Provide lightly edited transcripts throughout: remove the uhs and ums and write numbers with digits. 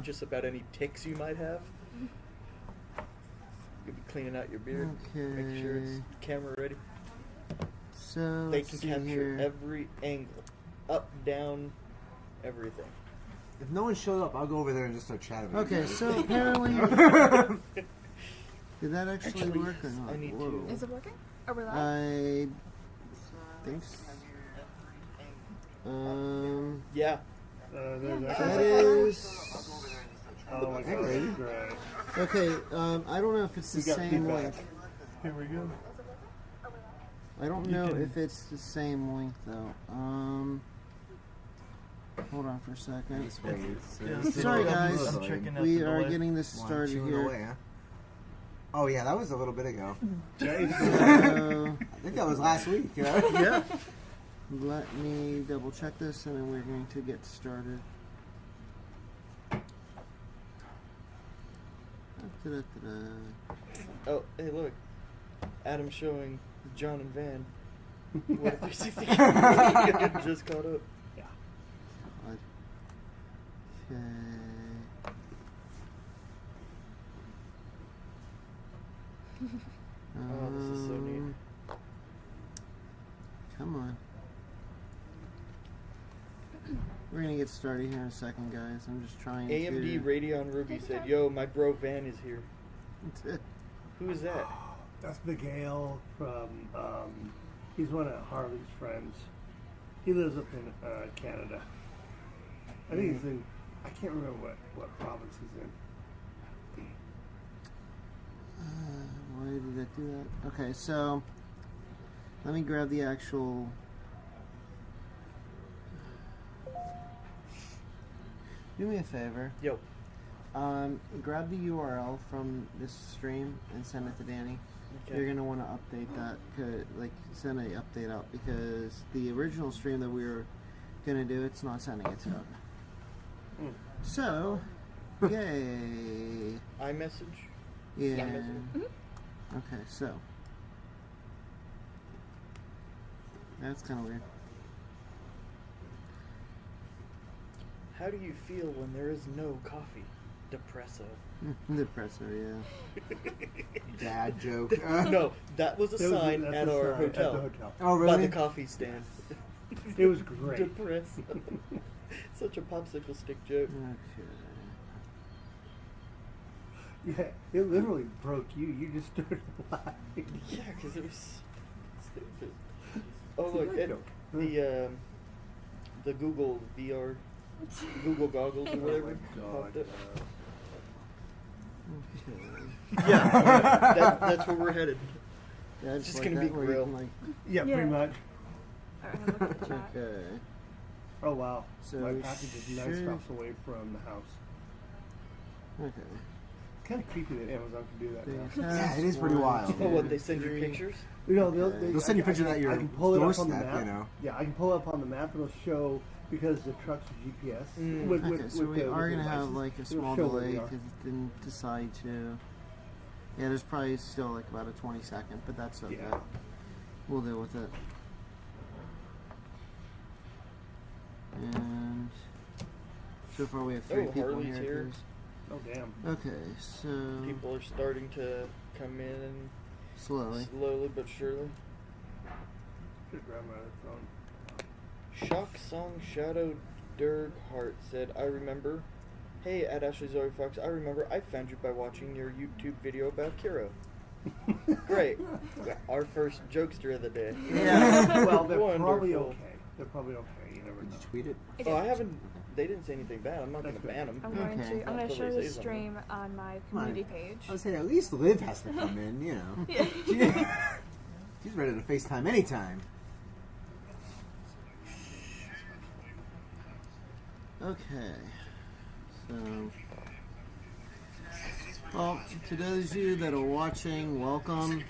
Just about any ticks you might have. You'll be cleaning out your beard. Okay. Make sure it's camera ready. So They let's can see capture here. every angle, up, down, everything. If no one showed up, I'll go over there and just start chatting. with you Okay, guys. so apparently, did that actually work or not? I need Whoa. to. Is it working? Are we live? I think so. Yeah. That is Oh my god, that's great. okay. I don't know if it's the We got same feedback. link. Here we go. I don't You know can- if it's the same link though. Hold on for a second. Yeah, Sorry, guys. I'm checking out We the are delay. getting this Well, I'm started chewing here. away, huh? Oh yeah, that was a little bit ago. So, I think that was last week. yeah. Let me double check this, and then we're going to get started. Da-da-da-da. Oh, hey, look. Adam's showing John and Van. What if 360 camera just caught up? Okay. Oh, this is so neat. Come on. We're gonna get started here in a second, guys. I'm just trying AMD to... Radeon Ruby said, "Yo, my bro Van is here." Who is that? That's Miguel from, he's one of Harley's friends. He lives up in Canada. I think he's in, I can't remember what province he's in. Why did I do that? Okay, so let me grab the actual. Do me a favor. Yo. Grab the URL from this stream and send it to Danny. Okay. You're gonna want to update that, like send an update out because the original stream that we were gonna do, it's not sending it out. So, yay! iMessage. Yeah. iMessage. Okay, so that's kind of weird. How do you feel when there is no coffee? Depresso. Depressor, yeah. Dad joke. No, that was a sign that's at a our sign at the hotel. hotel. Oh By really? the coffee stand. It was great. Depresso. Such a popsicle stick joke. Okay. Yeah, it literally broke you. You just started laughing. Yeah, because it was stupid. Oh It's a look, great and joke. the Google VR, Google goggles or whatever popped up. Okay. Yeah, that's where we're headed. Yeah, It's just like gonna that be where you grill. can, like, Yeah, Yeah. pretty much. Alright, I'm gonna look at the chat. okay. Oh wow. So My package is 9 should- stops away from the house. Okay. It's kind of creepy that Amazon can do that now. Yeah, it is pretty wild. Oh, what, they send you pictures? You know, Okay. They'll send you pictures at your I can pull it up on the doorstep, map. you know. Yeah, I can pull it up on the map and it'll show because the truck's GPS. Mm. Okay, so we are going to have like a small show where delay we are. because it didn't decide to. Yeah, there's probably still like about a 20-second, but that's okay. Yeah. We'll deal with it. And so far we have 3 Oh, people Harley's here. here. 'cause- Oh damn. Okay, so People are starting to come in slowly. slowly but surely. Should grab my other phone. Shock Song Shadow Derg Heart said, "I remember. Hey, at Ashley Zoe Fox, I remember I found you by watching your YouTube video about Kiro. Great. Our first jokester of the day. Yeah. Well, they're probably Wonderful. okay. They're probably okay. You never Did know. you tweet it? Oh, I haven't. They didn't say anything bad. I'm not going to That's ban them. I'm going Okay. to. I'm going Until to share they the say something. stream on my community page. I would say at least Liv has to come in, you know. She's ready to FaceTime anytime. Okay. So, well, to those of you that are watching, welcome.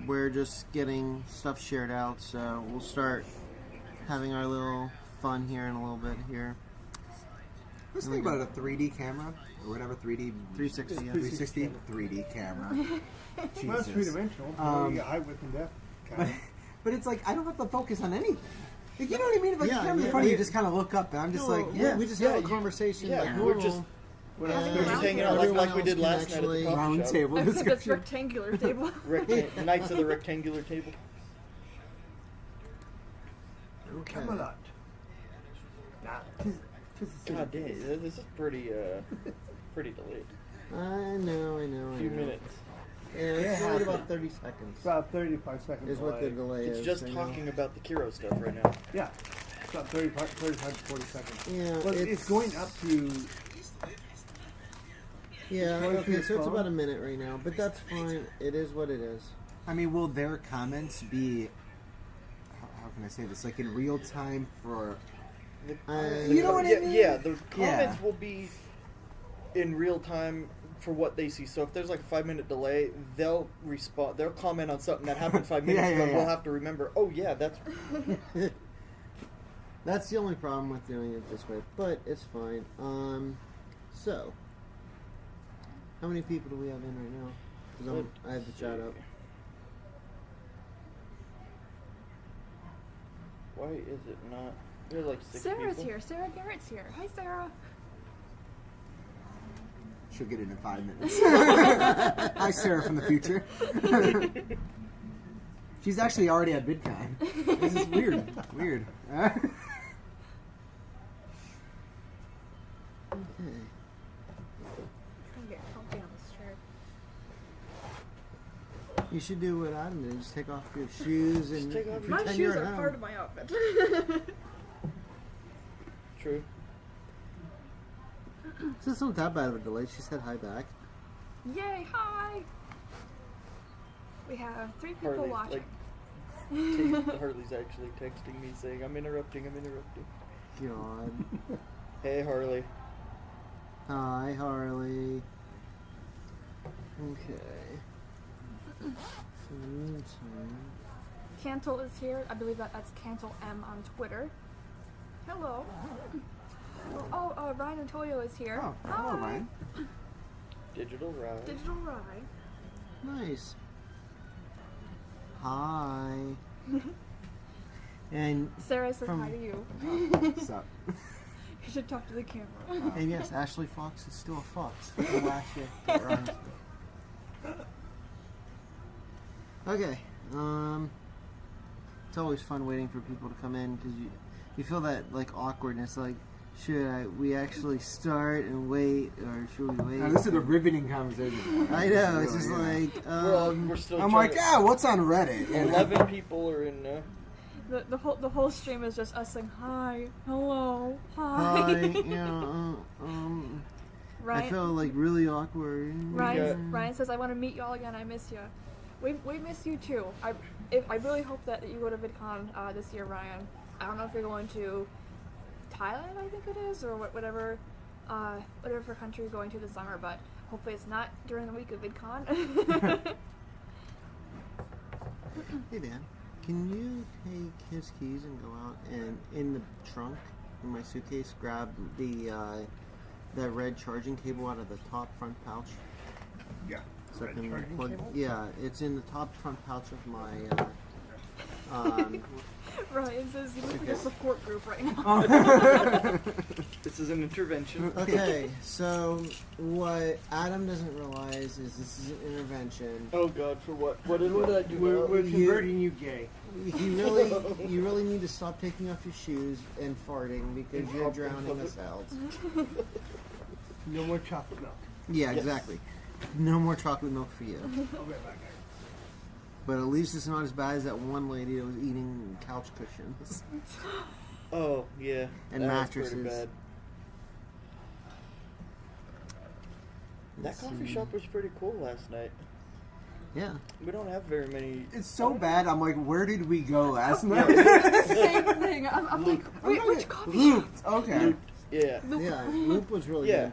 We're just getting stuff shared out, so we'll start having our little fun here in a little bit here. Let's think about a 3D camera or whatever 3D 360, yeah. 360 3D camera. Well, that's Jesus. three-dimensional. Um, You got high width and depth. But, Kind of. but it's like I don't have to focus on anything. Like, you know what I mean? Like, Yeah, you can't be yeah, funny. we- You just kind of look up, and I'm just like, yeah, yeah. we just yeah, have a you- conversation yeah, like we're normal. just- What Yeah. else? We're just hanging out like Everyone we did else last can night at the actually- coffee Round shop. table Except it's discussion. rectangular table. Knights of the rectangular table. Okay. Camelot. Nah, God dang, this is pretty delayed. I know. A few minutes. Yeah, it's only about 30 seconds. About 35 seconds Is what the delay It's is. just I know. talking about the Kiro stuff right now. Yeah. It's about 35 to 40 seconds. Yeah, Well, it's going up to... Yeah, Going through okay, your so it's phone? about a minute right now, but that's fine. It is what it is. I mean, will their comments be? How can I say this? Like in real time for? You know what I mean? Yeah, the comments Yeah. will be in real time for what they see. So if there's like a 5-minute delay, they'll respond. They'll comment on something that happened 5 minutes Yeah, ago. yeah, We'll yeah. have to remember. Oh yeah, that's That's the only problem with doing it this way, but it's fine. So, how many people do we have in right now? Because I have the chat up. Why is it not? There's like 6 Sarah's people. here. Sarah Garrett's here. Hi, Sarah. She'll get it in 5 minutes. Hi, Sarah from the future. She's actually already at VidCon. This is weird. Weird. Okay. I'm getting comfy on this chair. You should do what Adam did. Just take off your shoes and take off your- My pretend shoes you're are at part home. of my outfit. True. So it's not that bad of a delay. She said hi back. Yay! Hi. We have 3 people Harley, watching. Harley's actually texting me saying, "I'm interrupting. God. Hey Harley. Hi, Harley. Okay. Cantle is here. I believe that's Cantle M on Twitter. Hello. Oh, Ryan and Toyo is here. Oh, hello, Hi. Ryan. Digital Ride. Digital Rye. Nice. Hi. And Sarah says From- hi to you. What's up? You should talk to the camera. and yes, Ashley Fox is still a fox. From last year. Right. Okay. It's always fun waiting for people to come in because you feel that like awkwardness. Like, should we actually start and wait, or should we wait? Now, this is a riveting conversation. I know. It's Really, just yeah. like We're still. I'm trying like, what's on Reddit? And 11 people are in. The whole stream is just us saying hi, hello, hi. hi. I Ryan, feel like really awkward. Ryan says, I want to meet y'all again. I miss you. We miss you too. I really hope that you go to VidCon this year, Ryan. I don't know if you're going to Thailand, I think it is, or whatever country you're going to this summer, but hopefully it's not during the week of VidCon. Hey Dan, can you take his keys and go out and in the trunk in my suitcase grab the that red charging cable out of the top front pouch? Yeah. So I Red can charging plug. cable? Yeah, it's in the top front pouch of my. Ryan says you look like a Okay. support group right now. This is an intervention. Okay, so what Adam doesn't realize is this is an intervention. Oh God, for what? What did I do? We're now? converting you gay. You really need to stop taking off your shoes and farting because you're drowning us out. No more chocolate milk. Yeah, Yes. exactly. No more chocolate milk for you. I'll be right back, guys. But at least it's not as bad as that one lady that was eating couch cushions. Oh yeah, And that was mattresses. pretty bad. That Let's coffee see. shop was pretty cool last night. Yeah. We don't have very many. it's so bad. I'm like, where did we go last night? Same thing. I'm like, wait, which coffee shop? Looped. Okay. Yeah, Yeah, Loop was really yeah. good.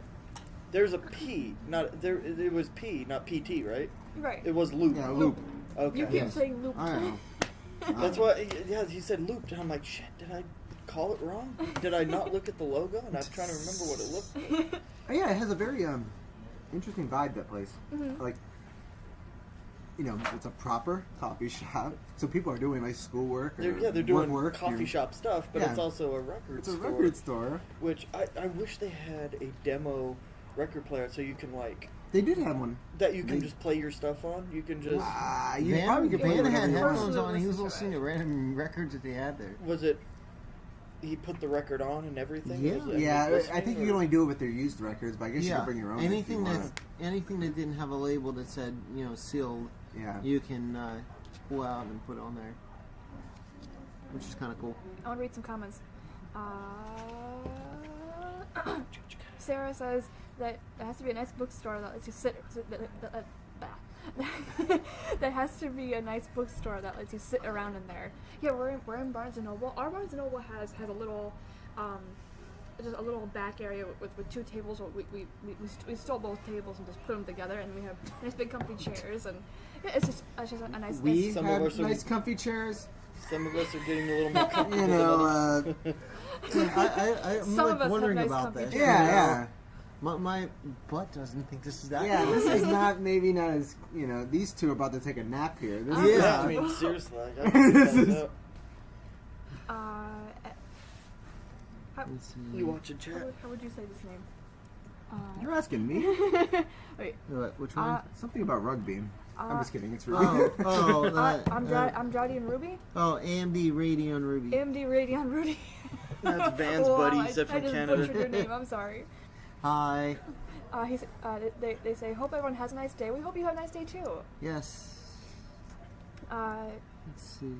There's a P, not there. It was P, not PT, right? Right. It was loop. Yeah, loop. Okay. You keep Yes. saying loop. I don't know. That's why. Yeah, he said looped, and I'm like, shit. Did I call it wrong? Did I not look at the logo? And I'm trying to remember what it looked like. Oh, yeah, it has a very interesting vibe. That place. Mhm. Like, it's a proper coffee shop, so people are doing like schoolwork. They're doing work. coffee shop stuff, but Yeah. it's also a record It's a store. record store. Which I wish they had a demo record player so you can They did have one. that you can just play your stuff on. You can just You probably could play Van whatever had you want. headphones on. He was Listen to listening to random records that they had there. was it? He put the record on and everything. Yeah. Was it Yeah, listening, I think you or- can only do it with their used records, but I guess you Yeah, can bring your own. anything if you that want. anything that didn't have a label that said sealed, Yeah. you can pull out and put on there, which is kind of cool. I want to read some comments. Sarah says that there has to be a nice bookstore that lets you sit. There has to be a nice bookstore that lets you sit around in there. Yeah, we're in Barnes and Noble. Our Barnes and Noble has a little just a little back area with two tables. We stole both tables and just put them together, and we have nice big comfy chairs, and yeah, it's just a nice. We Some of have us are- nice comfy chairs. Some of us are getting a little more comfortable. You know, I'm Some like of us have wondering nice about comfy this. chairs. yeah. My butt doesn't think this is that. Yeah, cool. this is not as these two are about to take a nap here. This Yeah. is, I mean, seriously. I gotta This look is- that up. Let's see. You watch a chat. How would you say this name? You're asking me Wait. What, which one? something about rugby. I'm just kidding. It's Oh, Ruby. I'm Jody Ruby. Oh, AMD Radeon Ruby. AMD Radeon Ruby. That's Van's Wow, buddy. I He's from just Canada. butchered your name. I'm sorry. Hi. They say, hope everyone has a nice day. We hope you have a nice day too. Yes. Let's see.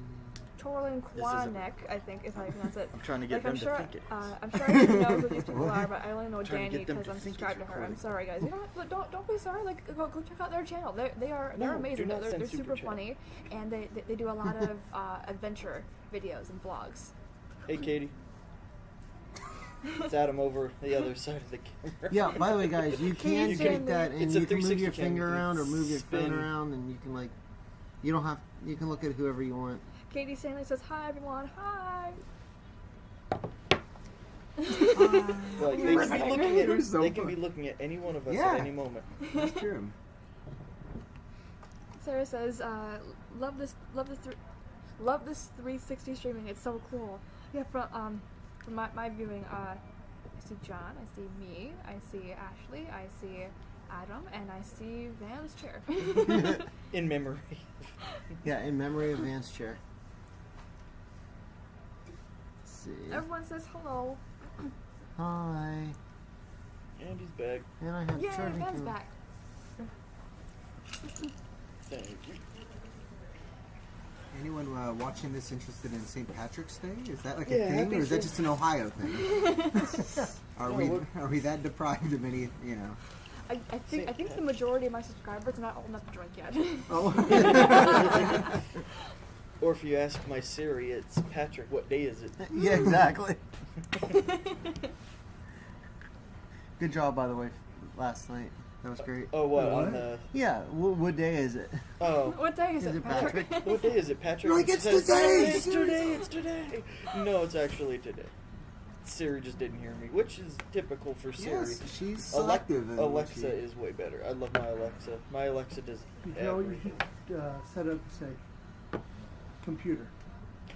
Torlin This Kwanek, I think is how you pronounce it. I'm trying to get I'm them sure, to think it. I'm sure I should know who these people are, but I only know Trying to Danny get them because to I'm think it's subscribed to her. I'm recording. sorry, guys. You don't be sorry. Like, go check out their channel. They're No, do amazing. not They're send super super chat. funny, and they do a lot of adventure videos and vlogs. Hey, Katie. It's Adam over the other side of the camera. Yeah, by the way, guys, you can You take can- that and it's a you can move 360 your finger camera. around or move your Spin. phone around, and you can you can look at whoever you want. Katie Stanley says, hi, everyone. Hi. Like, they can be looking You're at so they can fun. be looking at any one of us Yeah. at any moment. That's true. Sarah says, love this 360 streaming. It's so cool. Yeah, from my viewing, I see John, I see me, I see Ashley, I see Adam, and I see Van's chair. In memory. Yeah, in memory of Van's chair. Let's see. Everyone says hello. Hi. And he's back. And I have Yay, charging Van's cable. back. Thank you. Anyone watching this interested in St. Patrick's Day? Is that like a Yeah, thing, happy or is that St. just an Ohio thing? Are No, we what- are we that deprived of any? I think the majority of my subscribers are not old enough to drink yet. Oh. Or if you ask my Siri, it's Patrick. What day is it? Yeah, exactly. Good job, by the way, last night. That was great. Oh, what? What? On the. Yeah, what day is it? Oh. What day is Is it, it Patrick? Patrick? What day is it, Patrick? Like, It it's says, today! It's today! It's today! No, it's actually today. Siri just didn't hear me, which is typical for Siri. Yes, she's Alec- selective. in what Alexa she- is way better. I love my Alexa. My Alexa does You know, you everything. could set up, say, computer,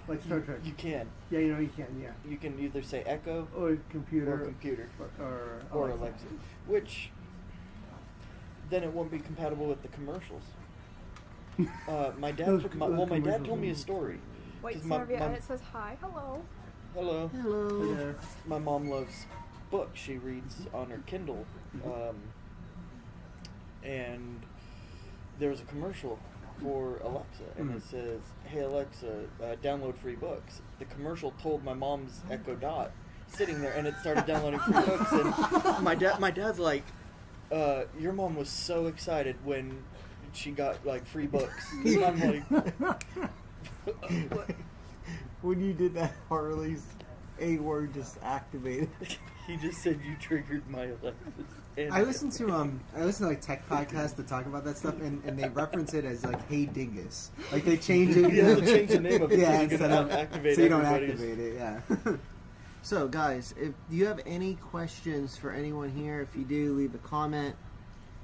like Star Trek. You can. Yeah, you can, yeah. You can either say Echo Or computer. or computer Or or Alexa, which then it won't be compatible with the commercials. My dad, Those my dad commercials told me a are- story. Wait, 'Cause my- Sarvia, my- and it says hi, hello. Hello. Hello. There. My mom loves books. She reads on her Kindle, and there was a commercial for Alexa, and it says, "Hey Alexa, download free books." The commercial told my mom's Echo Dot sitting there, and it started downloading free books. And my dad's like, "Your mom was so excited when she got like free books." And I'm like, "What?" When you did that, Harley's A word just activated. He just said you triggered my Alexa. And I listen to like tech podcasts that talk about that stuff, and they reference it as like "Hey Dingus," like they change it. Yeah, they'll change the name of it Yeah, so you can instead of activate so you don't everybody's. activate it. Yeah. So, guys, if you have any questions for anyone here, if you do, leave a comment.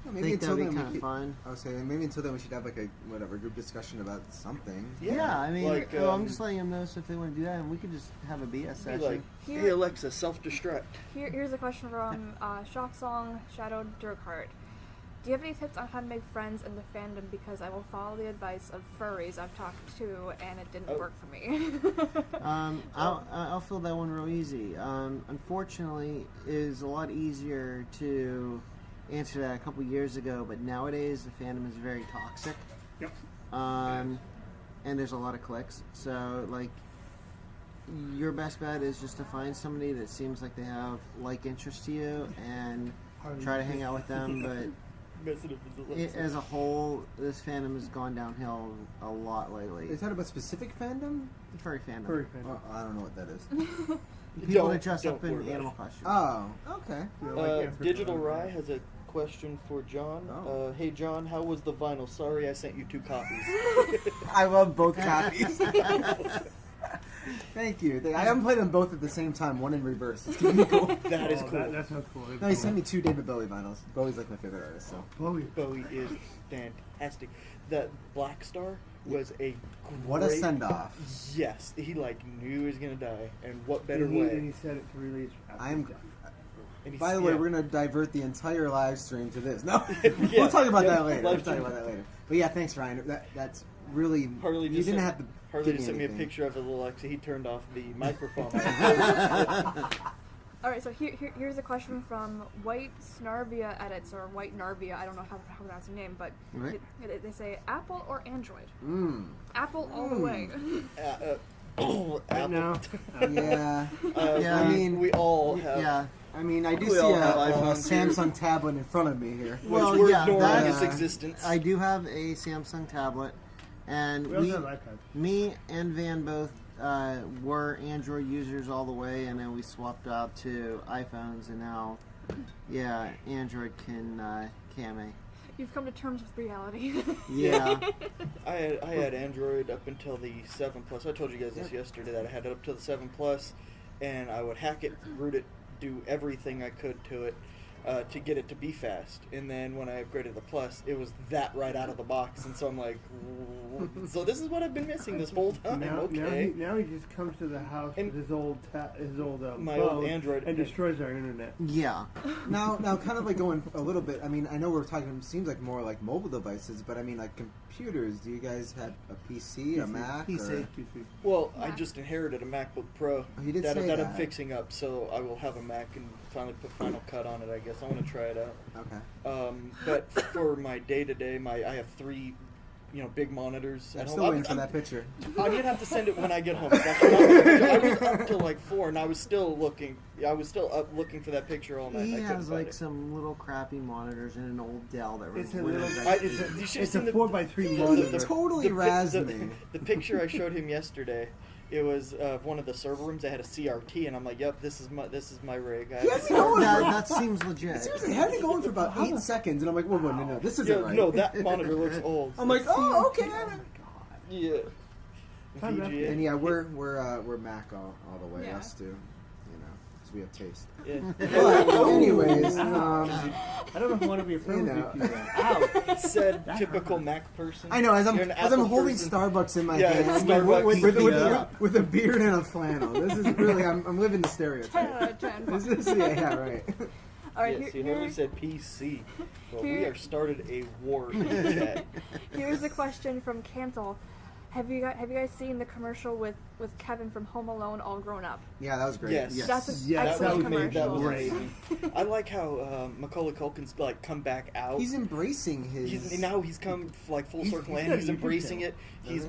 Well, I maybe think until that'd be then kind we of could, fun. I was saying maybe until then we should have like a group discussion about something. Yeah, I mean, Like, well, I'm just letting them know so if they want to do that, and we could just have a BS Be session. like, hey Alexa, self-destruct. Here's a question from Shock Song Shadow Dirkheart. Do you have any tips on how to make friends in the fandom? Because I will follow the advice of furries I've talked to, and it didn't work for me. I'll fill that one real easy. Unfortunately, it is a lot easier to answer that a couple years ago, but nowadays the fandom is very toxic. Yep. And there's a lot of clicks. So, like, your best bet is just to find somebody that seems like they have like interest to you and try to hang out with them. But as a whole, this fandom has gone downhill a lot lately. Is that about specific fandom? The furry fandom. Furry fandom. I don't know what that is. People that dress up don't in worry animal about costumes. Oh, okay. You know, like Africa. Digital Rye has a question for John. Oh. Hey John, how was the vinyl? Sorry I sent you 2 copies. I love both copies. Thank you. I haven't played them both at the same time, one in reverse. It's gonna be cool. That is Oh, cool. That's so cool. No, he sent me 2 David Bowie vinyls. Bowie's like my favorite artist, so. Bowie. Bowie is fantastic. That Black Star was a What a great- send-off. Yes, he like knew he was gonna die, and what better And he way? said it to release. after I'm. death. And he's- By the way, yeah. we're gonna divert the entire live stream to this. No, Yeah, we'll talk about yeah, that later. live We'll talk stream. about that later. But yeah, thanks, Ryan. That's really. Harley you just didn't sent, have to. Harley give just me sent me a anything. picture of his Alexa. He turned off the microphone. Alright, so here's a question from White Snarvia Edits, or White Narvia, I don't know how to pronounce your name, but Right. they say Apple or Android? Apple all Hmm. the way. Apple. Right now, Yeah. Yeah. I mean, we all have. Yeah. I mean, I do We see all a have iPhones here. Samsung tablet in front of me here. Which Well, we're yeah, ignoring that- its existence. I do have a Samsung tablet, and we also have iPads. me and Van both were Android users all the way, and then we swapped out to iPhones, and now, yeah, Android can me. You've come to terms with reality. Yeah. I had Android up until the 7 Plus. I told you guys this yesterday that I had it up to the 7 Plus, and I would hack it, root it, do everything I could to it to get it to be fast. And then when I upgraded the Plus, it was that right out of the box. And so I'm like, so this is what I've been missing this whole time. Okay. Now he just comes to the house And with his old my phone old Android and destroys our internet. Yeah. Now, kind of like going a little bit. I mean, I know we're talking. Seems like more like mobile devices, but I mean, like computers. Do you guys have a PC, a Mac? PC. Or? Well, I Mac. just inherited a MacBook Pro Oh, you did that, say that I'm that. fixing up, so I will have a Mac and finally put Final Cut on it. I guess I want to try it out. Okay. But for my day to day, I have 3, big monitors I'm at still home. waiting for that picture. I'm gonna have to send it when I get home. I was up till like 4, and I was still looking. I was still up looking for that picture all night. He and I couldn't has find like it. some little crappy monitors and an old Dell that runs It's a Windows little. XP. you It's should've a seen the- 4x3 the- monitor. the- Totally the, razzed the, me. the picture I showed him yesterday, it was of one of the server rooms that had a CRT, and I'm like, "Yep, this is my rig." I Yeah, have a you know what? CRT. that seems legit. Seriously, it had me going for about 8 seconds, and I'm like, whoa, no, this isn't Yeah, right. no, that monitor looks old. I'm like, oh, okay. Yeah. Time left. And VGA. yeah, we're Mac all the way. Yeah. Us too, because we have taste. Yeah. But anyways, I don't know if I want to be a friend You with know. you. Ow! Said typical Mac person. I know as You're an I'm Apple holding person. Starbucks in my Yeah, hand Starbucks. with a beard and a flannel. This is really I'm living the 10 stereotype. out of 10. This is yeah, right. Alright, Yes, he only said PC. Well, we here- are started a war in the chat. here's a question from Cancel. Have you guys seen the commercial with Kevin from Home Alone all grown up? Yeah, that was great. Yes. That's an Yes, that excellent was made. That commercial. was Great. amazing. I like how Macaulay Culkin's like come back out. He's embracing his. Now he's come like full He's- circle he's and got he's a YouTube embracing channel.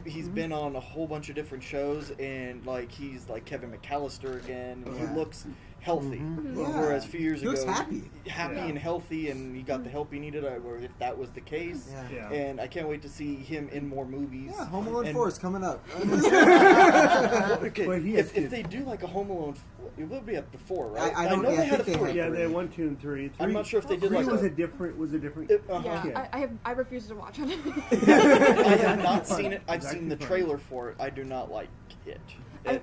it. He's been on a whole bunch of different shows and like he's like Kevin McAllister again. And Yeah. He looks healthy, Yeah. whereas a few years He ago looks happy. Yeah. and healthy, and he got the help he needed. Or if that was the case, Yeah. Yeah. and I can't wait to see him in more movies. Yeah, Home Alone And- 4 is coming up. Okay, Well, he has if kids. they do like a Home Alone, it will be up to 4, right? I don't- know yeah, they I had a think they 3. had Yeah, they had 1, 2, and 3. I'm not sure if they did 3 like was a. a different. Uh-huh. Yeah, I refuse to watch it. I have not seen it. I've It's seen the actually trailer for it. I do not like it.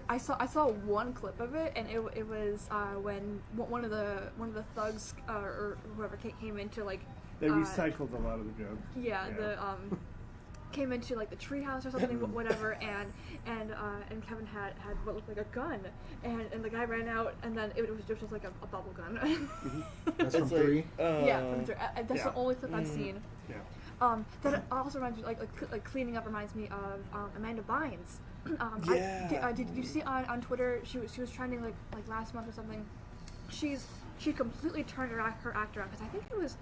I saw one clip of it, and it was when one of the thugs or whoever came into like They recycled a lot of the jokes. Yeah, the came into like the treehouse or something, whatever, and Kevin had what looked like a gun, and the guy ran out, and then it was just like a bubble gun. That's from It's like, 3. Yeah, from 3. That's the only clip I've seen. Yeah. That also reminds me, like cleaning up reminds me of Amanda Bynes. Yeah. Did you see on Twitter? She was trending like last month or something. She completely turned her actor around, because I think it was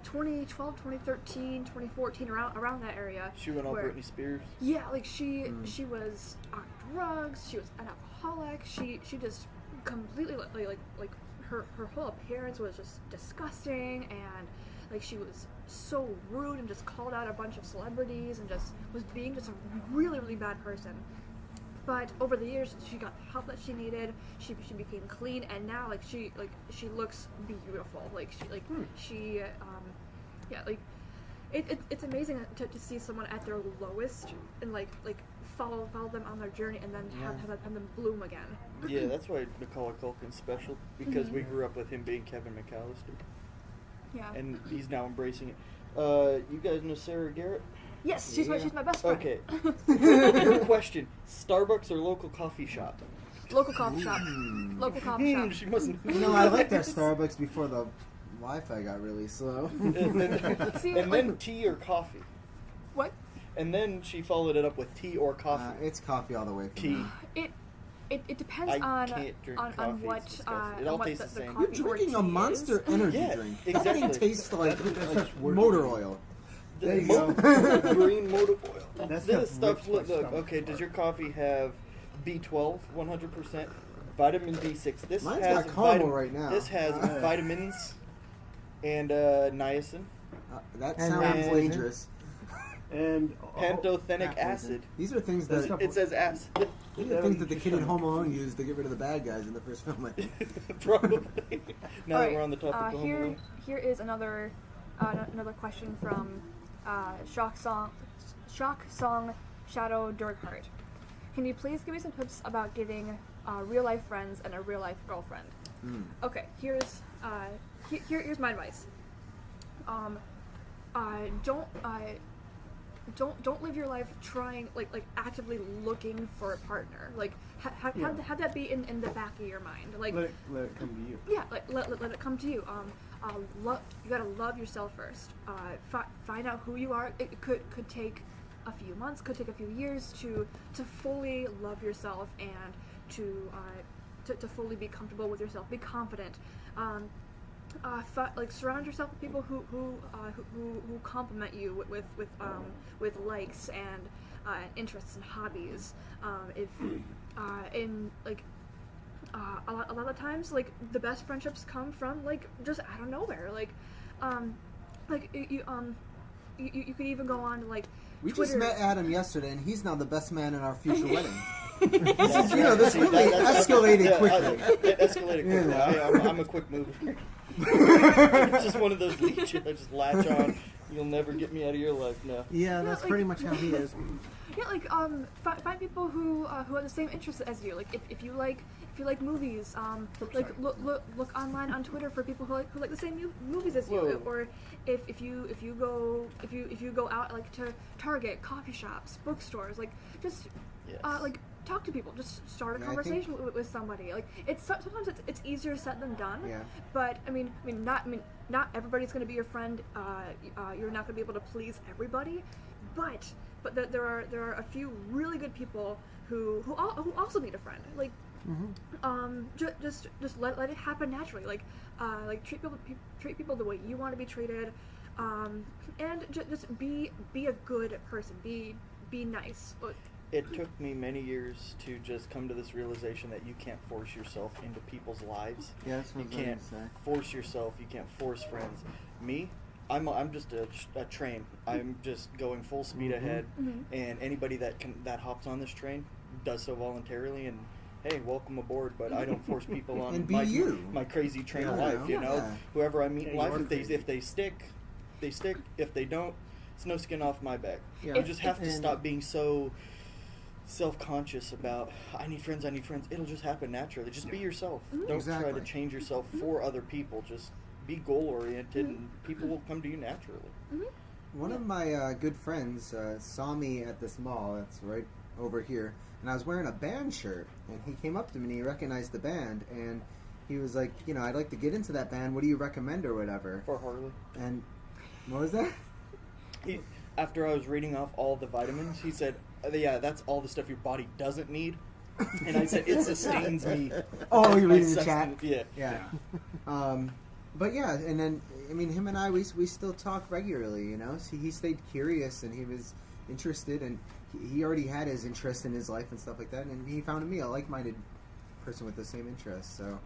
2012, 2013, 2014, around that area. She went all Britney Spears. Yeah, like she was on drugs. She was an alcoholic. She just completely like her whole appearance was just disgusting, and like she was so rude and just called out a bunch of celebrities and just was being just a really, really bad person. But over the years, she got the help that she needed. She became clean, and now like she looks beautiful. Like it's amazing to see someone at their lowest and like follow them on their journey, and then have them bloom again. Yeah, that's why Macaulay Culkin's special, because we grew up with him being Kevin McAllister. Yeah. And he's now embracing it. You guys know Sarah Garrett? Yes, she's my best friend. Okay. Good question. Starbucks or local coffee shop? Local coffee shop. Local coffee shop. She mustn't. You know, I liked that Starbucks before the Wi-Fi got really slow. and See, then like- tea or coffee. What? And then she followed it up with tea or coffee. It's coffee all the way. For Tea. me. It depends I on can't drink on coffee, what it's disgusting. It all on what tastes the the same. coffee You're drinking or a tea Monster is. energy Yeah, drink. exactly. That thing tastes like such word motor usage. oil. There you go. Green motor oil. That This stuff stuff, rips my look, stomach okay, does your coffee have B12, 100%, vitamin B6? This Mine's has got caramel right now. This has vitamins and niacin, That And sounds and- dangerous. And pantothenic acid. These are things That's that not- It says acid. these are things that the kid in Home Alone used to get rid of the bad guys in the first film. I think. Probably. Now that Alright, we're on the topic of Home Alone. here is another question from Shock Song Shadow Dirkheart. Can you please give me some tips about getting real life friends and a real life girlfriend? Okay, here's my advice. Don't live your life trying like actively looking for a partner. Like have that be in the back of your mind. Like let it come to you. yeah, like let it come to you. You gotta love yourself first. Find out who you are. It could take a few months, could take a few years to fully love yourself and to fully be comfortable with yourself. Be confident. Surround yourself with people who compliment you with likes and interests and hobbies. A lot of times, like the best friendships come from like just out of nowhere. You could even go on to like We Twitter. just met Adam yesterday, and he's now the best man in our future wedding. This this really escalated quickly. It escalated quickly. Yeah. I'm a quick mover. It's just one of those leeches I just latch on. You'll never get me out of your life now. Yeah, that's like- pretty much how he is. Yeah, find people who have the same interests as you. Like if you like movies, look online on Twitter for people who like the same movies as you. Whoa. Or if you go out like to Target, coffee shops, bookstores, like just Yes. talk to people. Just start a Yeah, I conversation with somebody. Like sometimes it's easier said than done. Yeah. But not everybody's going to be your friend. You're not going to be able to please everybody. But there are a few really good people who also need a friend. Like just let it happen naturally. Like treat people the way you want to be treated. And just be a good person. Be nice. It took me many years to just come to this realization that you can't force yourself into people's lives. Yeah, that's what You I was going can't to say. force yourself. You can't force friends. Me, I'm just a train. I'm just going full speed ahead, and anybody that hops on this train does so voluntarily. And hey, welcome aboard. But I don't force people on And be my you. my crazy train of Yeah, life. You know, yeah. whoever I meet Yeah, in you life, are if crazy. they stick, they stick. If they don't, it's no skin off my back. Yeah. You just have to And- stop being so self-conscious about I need friends. It'll just happen naturally. Just be yourself. Don't try to Exactly. change yourself for other people. Just be goal oriented, and people will come to you naturally. One of my good friends saw me at this mall that's right over here, and I was wearing a band shirt, and he came up to me and he recognized the band, and he was like, you know, I'd like to get into that band. What do you recommend or whatever? For Harley. And what was that? After I was reading off all the vitamins, he said, yeah, that's all the stuff your body doesn't need. And I said, it sustains me. Oh, you're My reading the chat? sustenance- Yeah. But yeah, and then, I mean, him and I, we still talk regularly, you know? So he stayed curious and he was interested, and he already had his interest in his life and stuff like that, and he found in me a like-minded person with the same interests. So,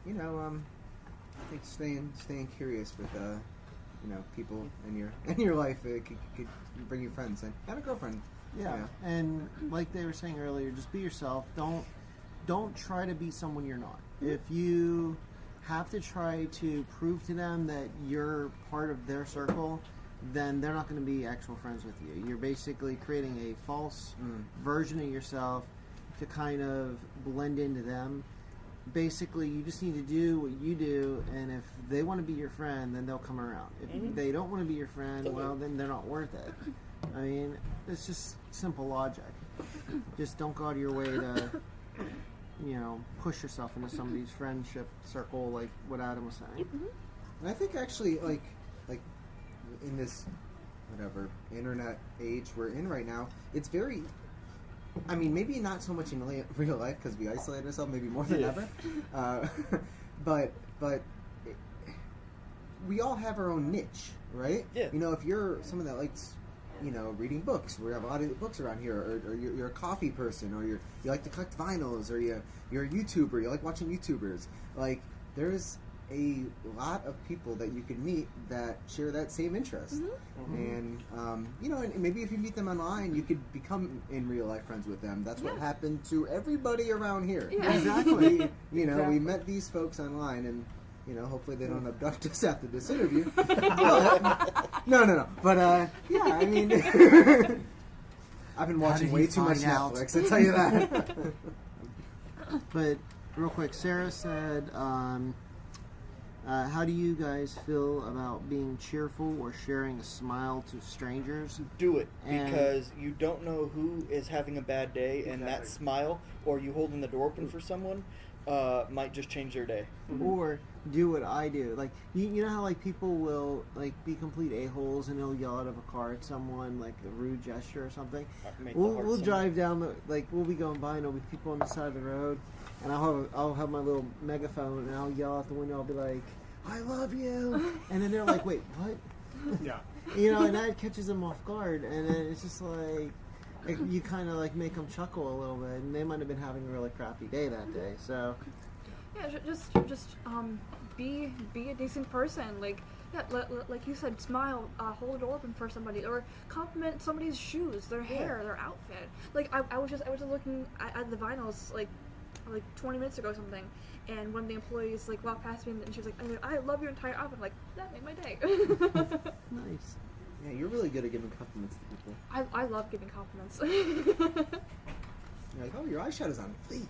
you know, I think staying curious with, you know, people in your life could bring you friends and a girlfriend. Yeah, and like they were saying earlier, just be yourself. Don't try to be someone you're not. If you have to try to prove to them that you're part of their circle, then they're not going to be actual friends with you. You're basically creating a false version of yourself to kind of blend into them. Basically, you just need to do what you do, and if they want to be your friend, then they'll come around. If they don't want to be your friend, well, then they're not worth it. I mean, it's just simple logic. Just don't go out of your way to, you know, push yourself into somebody's friendship circle, like what Adam was saying. And I think actually, like in this whatever internet age we're in right now, it's very. I mean, maybe not so much in real life because we isolate ourselves maybe more than ever. But we all have our own niche, right? Yeah. You know, if you're someone that likes, you know, reading books, we have a lot of books around here, or you're a coffee person, or you like to collect vinyls, or you're a YouTuber, you like watching YouTubers. Like, there's a lot of people that you can meet that share that same interest. And, you know, and maybe if you meet them online, you could become in real life friends with them. That's what happened to everybody around here. Yeah. Exactly. You know, we met these folks online, and, you know, hopefully they don't abduct us after this interview. No. But, yeah, I mean, I've been watching way too much Netflix, I'll tell you that. But real quick, Sarah said, how do you guys feel about being cheerful or sharing a smile to strangers? Do it, And- because you don't know who is having a bad day, and that smile, or you holding the door open for someone, might just change their day. Or do what I do. Like, you know how, like, people will, like, be complete a-holes and they'll yell out of a car at someone, like, a rude gesture or something? Make the We'll heart sing. drive down we'll be going by and there'll be people on the side of the road, and I'll have my little megaphone and I'll yell out the window. I'll be like, I love you, and then they're like, wait, what? Yeah. You know, and that catches them off guard, and then it's just like you kind of like make them chuckle a little bit, and they might have been having a really crappy day that day. So Yeah, just be a decent person. Like, yeah, like you said, smile, hold the door open for somebody, or compliment somebody's shoes, their hair, their outfit. Like, I was just looking at the vinyls like 20 minutes ago or something, and one of the employees like walked past me and she was like, I love your entire outfit. I'm like, that made my day. nice. Yeah, you're really good at giving compliments to people. I love giving compliments. You're like, oh, your eyeshadow's on fleek.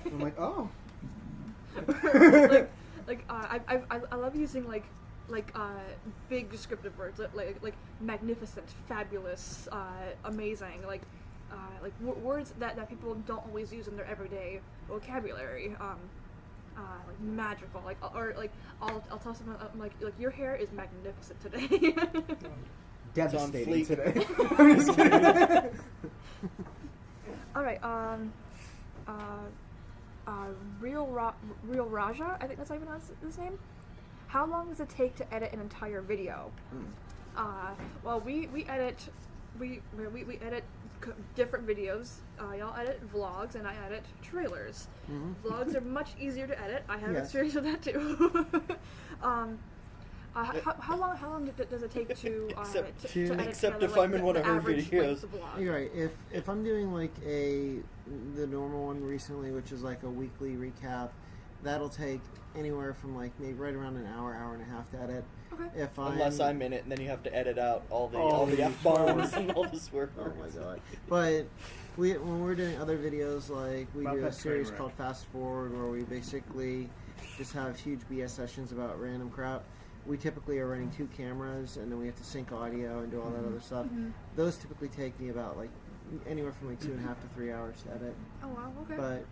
I'm like, oh. I love using big descriptive words like magnificent, fabulous, amazing, like words that people don't always use in their everyday vocabulary. Like magical, I'll tell someone like your hair is magnificent today. Devastating It's on today. I'm just kidding. All right, Real Raja, I think that's how you pronounce his name. How long does it take to edit an entire video? Well, we edit different videos. Y'all edit vlogs, and I edit trailers. Vlogs are much easier to edit. I have experience with that too. How long does it take to edit Except together, if I'm in the one of her average videos. length of vlog? You're right. If I'm doing like the normal one recently, which is like a weekly recap, that'll take anywhere from like maybe right around an hour and a half to edit. Okay. If Unless I'm in it, and then you have to edit out all the F-bombs and all the swear Oh words. my god! But when we're doing other videos, like we About do a that series train wreck. called Fast Forward, where we basically just have huge BS sessions about random crap. We typically are running 2 cameras, and then we have to sync audio and do all that other stuff. Those typically take me about like anywhere from like 2.5 to 3 hours to edit. Oh wow, okay. But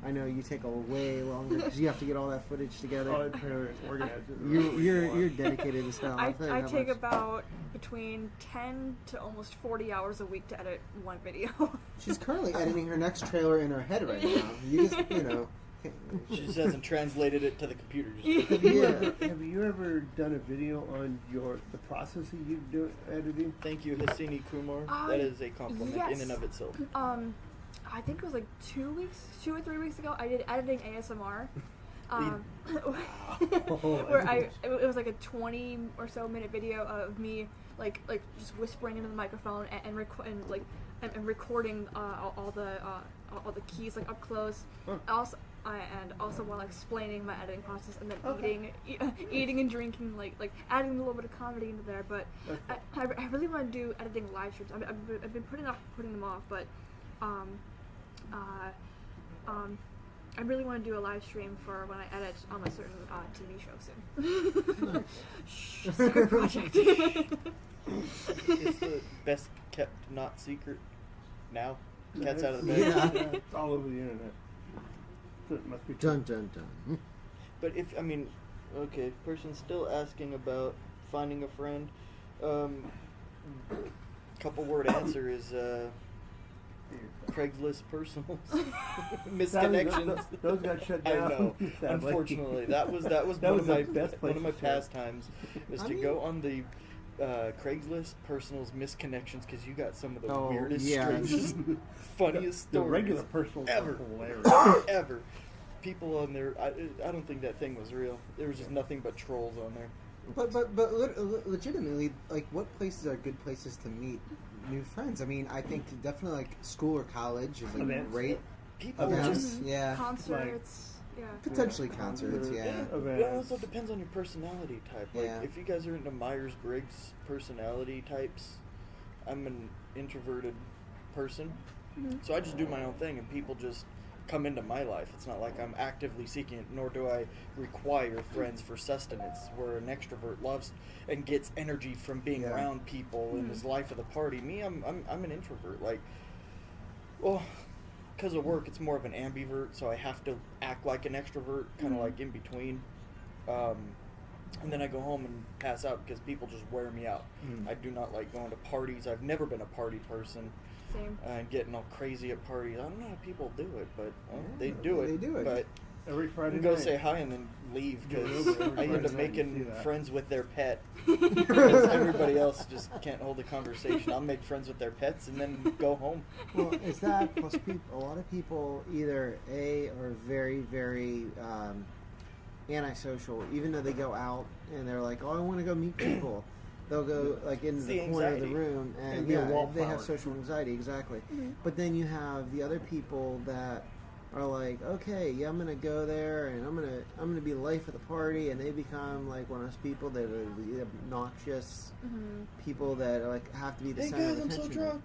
I know you take a way longer because you have to get all that footage together. Oh, it's very organized. You're dedicated to stuff. I take about between 10 to almost 40 hours a week to edit one video. She's currently editing her next trailer in her head right now. You just, She just hasn't translated it to the computer. Have you ever done a video on the process that you do editing? Thank you, Hassini Kumar. That is a compliment in and of itself. I think it was like 2 or 3 weeks ago. I did editing ASMR. Where it was like a 20 or so minute video of me like just whispering into the microphone and recording all the keys like up close. Also while explaining my editing process, and then eating and drinking, like adding a little bit of comedy into there. But I really want to do editing live streams. I've been putting them off, but I really want to do a live stream for when I edit on a certain TV show soon. Shh, secret project. It's the best kept not secret now. Cat's out of the bag. Yeah, it's all over the internet. So it must be true. Dun dun dun. But person's still asking about finding a friend. Couple word answer is Craigslist personals. Misconnections. Those got shut down. I know. Sadly. Unfortunately, that was one of my pastimes was to go on the Craigslist personals misconnections because you got some of the weirdest, strangest, funniest stories. The regular personals ever, hilarious. ever. People on there, I don't think that thing was real. There was just nothing but trolls on there. But legitimately, like, what places are good places to meet new friends? I mean, I think definitely like school or college is like great. People Events, yeah. Concerts, Potentially concerts, yeah. It also depends on your personality type. Like, Yeah. if you guys are into Myers-Briggs personality types, I'm an introverted person, so I just do my own thing, and people just come into my life. It's not like I'm actively seeking it, nor do I require friends for sustenance, where an extrovert loves and gets energy from being around people and is life of the party. Me, I'm an introvert. Like, well, because of work, it's more of an ambivert, so I have to act like an extrovert, kind of like in between. And then I go home and pass out because people just wear me out. I do not like going to parties. I've never been a party person. Same. And getting all crazy at parties. I don't know how people do it, but they do it. They do it. But Every Friday you go night. say hi and then leave because Every I end Friday up night you making see that. friends with their pet. Because everybody else just can't hold a conversation. I'll make friends with their pets and then go home. Well, it's that plus a lot of people either are very, very antisocial, even though they go out and they're like, oh, I want to go meet people. They'll go like into It's the the corner of the anxiety. room, and And be a they have wallflower. social anxiety, exactly. But then you have the other people that are like, okay, yeah, I'm gonna go there, and I'm gonna be the life of the party, and they become like one of those people that are the obnoxious people that are, like have to be the Hey center guys, of I'm so attention. drunk.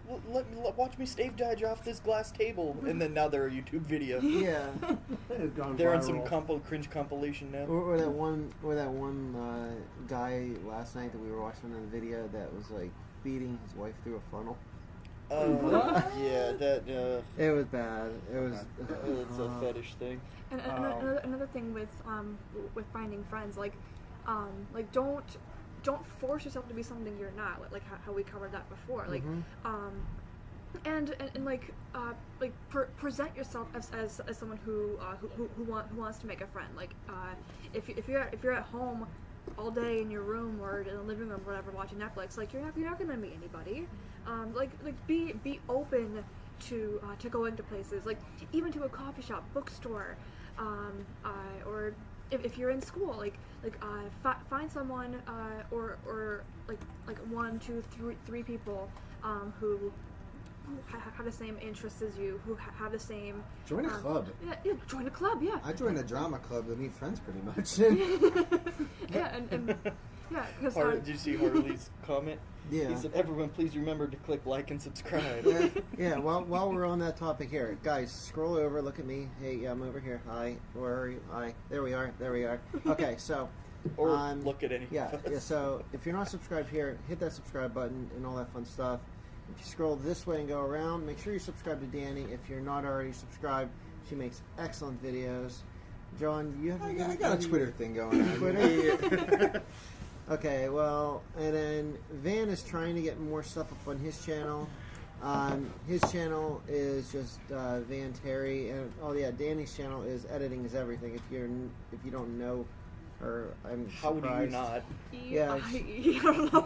Watch me stave dodge off this glass table, and then now they're a YouTube video. Yeah. It's gone They're in viral. some cringe compilation now. Or that one guy last night that we were watching on the video that was like feeding his wife through a funnel. Yeah, that It was bad. It was. it's a fetish thing. And another thing with finding friends, like don't force yourself to be something you're not. Like how we covered that before. Like and present yourself as someone who wants to make a friend. Like if you're at home all day in your room or in the living room or whatever watching Netflix, like you're not gonna meet anybody. Be open to going to places, like even to a coffee shop, bookstore, or if you're in school, find someone or like 1, 2, 3 people who have the same interests as you, who have the same. Join a club. Yeah, join a club. Yeah. I joined a drama club to meet friends, pretty much. Yeah, and Yeah, because Did you see Harley's comment? Yeah. He said, "Everyone, please remember to click like and subscribe." Yeah, while we're on that topic here, guys, scroll over, look at me. Hey, yeah, I'm over here. Hi, where are you? Hi, there we are. Okay, so, Or look at any. yeah. So if you're not subscribed here, hit that subscribe button and all that fun stuff. If you scroll this way and go around, make sure you subscribe to Danny. If you're not already subscribed, she makes excellent videos. John, you have I got a Twitter thing going on. Twitter. Okay, well, and then Van is trying to get more stuff up on his channel. His channel is just Van Terry, and Danny's channel is Editing is Everything. If you don't know her, I'm How would you surprised. not? Yeah, I don't know.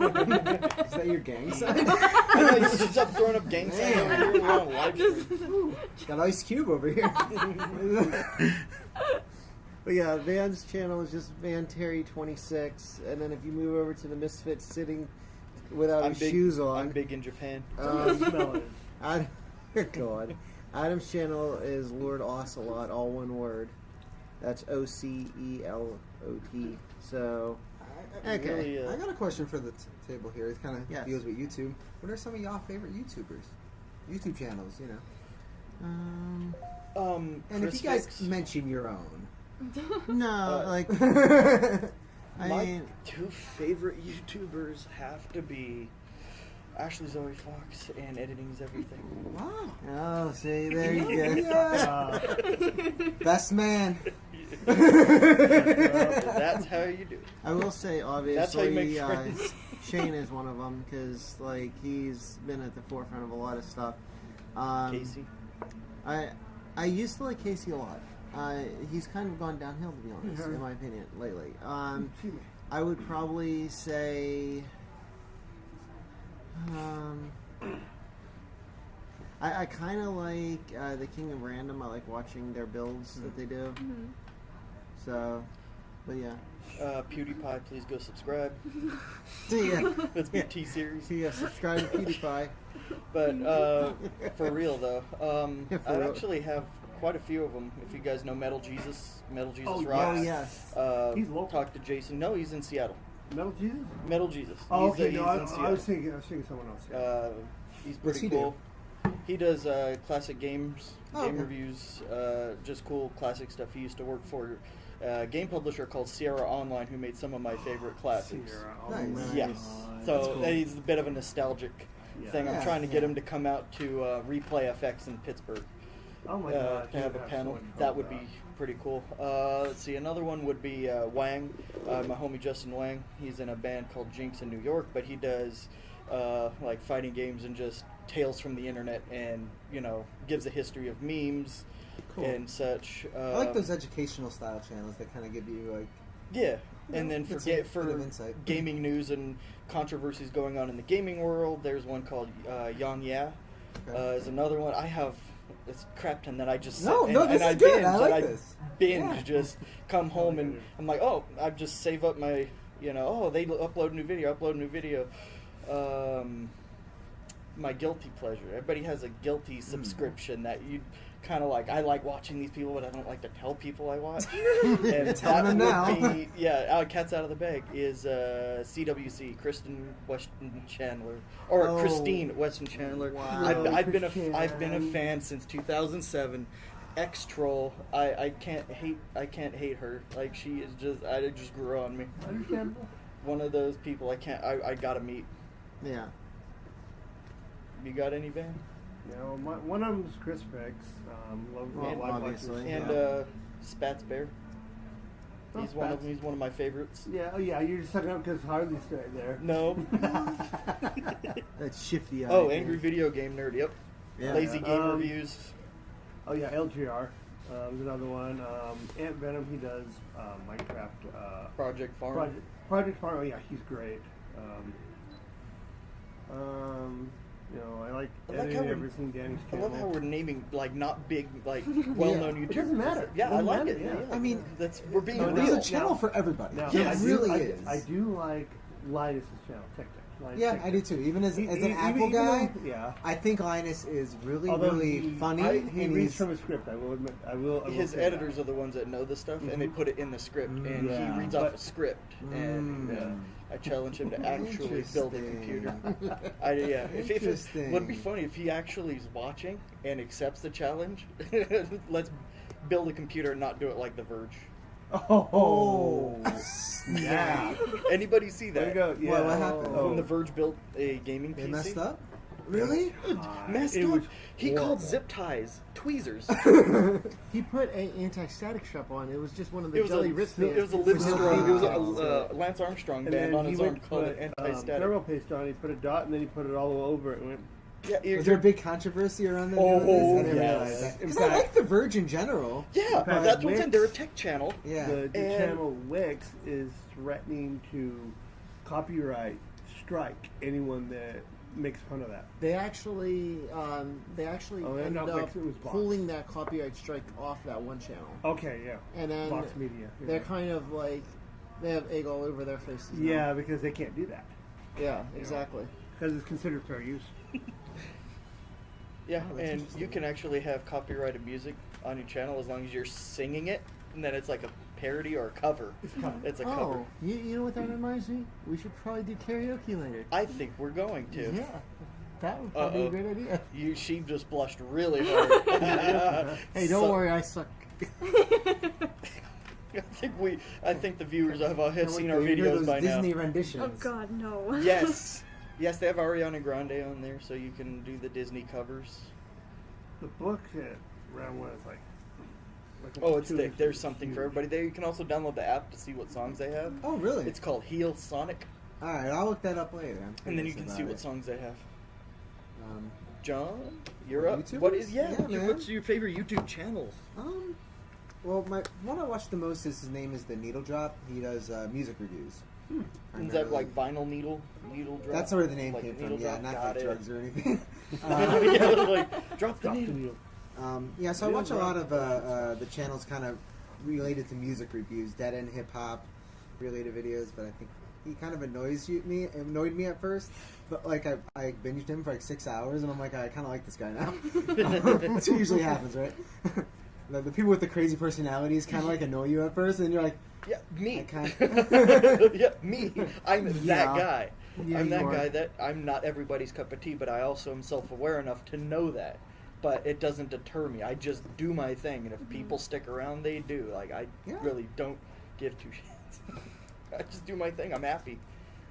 Is that your gang sign? I know, you should stop throwing up gang signs over here. We're on live stream. Got Ice Cube over here. But yeah, Van's channel is just Van Terry 26, and then if you move over to the Misfits sitting without his shoes on, I'm big in Japan. Smell it. God, Adam's channel is Lord Ocelot, all one word. That's OCELOT. So, okay. Really, I got a question for the table here. It kind of Yes. deals with YouTube. What are some of y'all favorite YouTubers? YouTube channels, you know. And Chris if you guys Fix. mention your own. No, like, I My mean, two favorite YouTubers have to be Ashley Zoe Fox and Editing is Everything. Wow. oh, see, there you go. Best man. That's how you do it. I will say, That's how you make obviously, friends. Shane is one of them because, like, he's been at the forefront of a lot of stuff. Casey. I used to like Casey a lot. He's kind of gone downhill, to be honest, Yeah. in my opinion, lately. Excuse me. I would probably say, I kind of like the King of Random. I like watching their builds that they do. Mhm. So, but yeah. PewDiePie, please go subscribe. Yeah. That's my T series. Yeah, subscribe to PewDiePie. But for real though, Yeah, for I real. actually have quite a few of them. If you guys know Metal Jesus Oh, Rocks. Oh, yes. He's local. Talk to Jason. No, he's in Seattle. Metal Jesus? Metal Jesus. Oh, He's, okay. he's No, in I Seattle. was thinking someone else. Yeah. He's What's pretty he cool. He does classic games, Oh, game okay. reviews, just cool classic stuff. He used to work for a game publisher called Sierra Online, who made some of my favorite classics. Sierra, oh Nice. my Yeah. God. So cool. he's a bit of a nostalgic Yeah. thing. I'm Yeah, trying to get yeah. him to come out to Replay FX in Pittsburgh Oh my God. to have a panel. That would be pretty cool. Let's see, another one would be Wang, my homie Justin Wang. He's in a band called Jinx in New York, but he does like fighting games and just tales from the internet, and gives a history of memes Cool. and such. I like those educational style channels that kind of give you like. Yeah, and then for It's a bit of insight. gaming news and controversies going on in the gaming world, there's one called Yang Ya. Okay. Is another one. I have this crap ton that I just No, sit no, and this I is good. binge, I like and this. binge Yeah. just come home and I'm like, oh, I just save up my, they upload a new video. My guilty pleasure. Everybody has a guilty subscription that you kind of like. I like watching these people, but I don't like to tell people I watch. And Telling them now. be, cat's out of the bag is CWC, Kristen Weston Chandler, or Oh, Christine Weston Chandler. wow. I've been a Christian. fan since 2007. X Troll. I can't hate her. Like she is I just grew on me. Understandable. One of those people I gotta meet. Yeah. You got any, Van? One of them is Chris Fix. And obviously. And Spats Bear. Oh, He's one of Spats. He's one of my favorites. Yeah, you're just talking up because Harley's right there. No. That shifty eye. Oh, Angry Video Game Nerd. Yep. Yeah. Lazy Game Um, Reviews. Oh yeah, LGR. There's another one. Ant Venom. He does Minecraft. Project Farm. Project Farm. Oh yeah, he's great. I like I like editing how we're- everything Danny's I channel. love how we're naming like not big, like well-known YouTubers. It doesn't matter. Yeah, It I doesn't like matter, it. yeah. I mean, we're being No, There's real. a channel for everybody. Now, It I do- really I, is. I do like Linus's channel, Tech Deck. Linus Yeah, Tech I do Deck. too. Even as an Even Apple guy, though- yeah. I think Linus is really, Although really he- funny. He and reads he's- from a script. I will admit. I will His say that. editors are the ones that know the stuff, and they put it in the script, and Yeah. he reads off But- a script, and Yeah. I challenge him to actually build a computer. If Interesting. would be funny if he actually is watching and accepts the challenge. Let's build a computer and not do it like The Verge. Oh, yeah. Anybody see There that? you go. Yeah. What happened? When The Verge built a gaming They PC. messed up? Really? Messed It up. was He called horrible. zip ties tweezers. He put an anti-static strap on. It was just one of the It was jelly a wristbands. it was a Livestrong. It was a Oh. Lance Armstrong And band then on he his went arm to called put it anti-static. thermal paste on. He put a dot, and then he put it all over it. And went, Yeah, Was there a big controversy around that? Oh, doing this? I didn't yes. realize that. In 'Cause I fact- like The Verge in general. yeah, fact, that's what I'm saying. Wix- They're a tech channel. Yeah. the And- channel Wix is threatening to copyright strike anyone that makes fun of that. They actually Oh, ended not up Wix, it was Vox. pulling that copyright strike off that one channel. Okay, yeah. And then Vox Media. Yeah. they're kind of like, they have egg all over their faces now. Yeah, because they can't do that Yeah, exactly. because it's considered fair use. Yeah, Oh, that's and interesting. you can actually have copyrighted music on your channel as long as you're singing it, and then it's like a parody or a cover. It's a cover. Oh, you know what that reminds me? We should probably do karaoke later. I think we're going to. Yeah, that would probably be a Uh-oh. great idea. She just blushed really hard. Hey, don't worry, I suck. I think the viewers have seen our You know videos those by Disney now. renditions. Oh God, no. Yes, yes, they have Ariana Grande on there, so you can do the Disney covers. The book at round one is like Oh, it's 2 thick. inches. There's something for everybody there. You can also download the app to see what songs they have. Oh, really? It's called Heel Sonic, All right, I'll look that up later. I'm and then you curious can about see it. what songs they have. Um, John, you're up. YouTubers? What is Yeah, man. What's your favorite YouTube channel? well, my one I watch the most is his name is the Needle Drop. He does music reviews. Is that like vinyl needle drop? That's where the name Like came needle from. Yeah, drop? not Got like it. drugs or anything. Yeah, like drop the Drop the needle. needle. Yeah, so I Needle watch a lot of the channels kind of related to music reviews, dead end hip hop related videos. But I think he kind of annoyed me at first. But like I binged him for like 6 hours, and I'm like, I kind of like this guy now. That's what usually happens, right? The people with the crazy personalities kind of like annoy you at first, and you're like, Yeah, me. I kind Yeah, me. I'm that Yeah. guy. Yeah, I'm you that are. guy that I'm not everybody's cup of tea, but I also am self-aware enough to know that. But it doesn't deter me. I just do my thing, and if people stick around, they do. Like I Yeah. really don't give two shits. I just do my thing. I'm happy.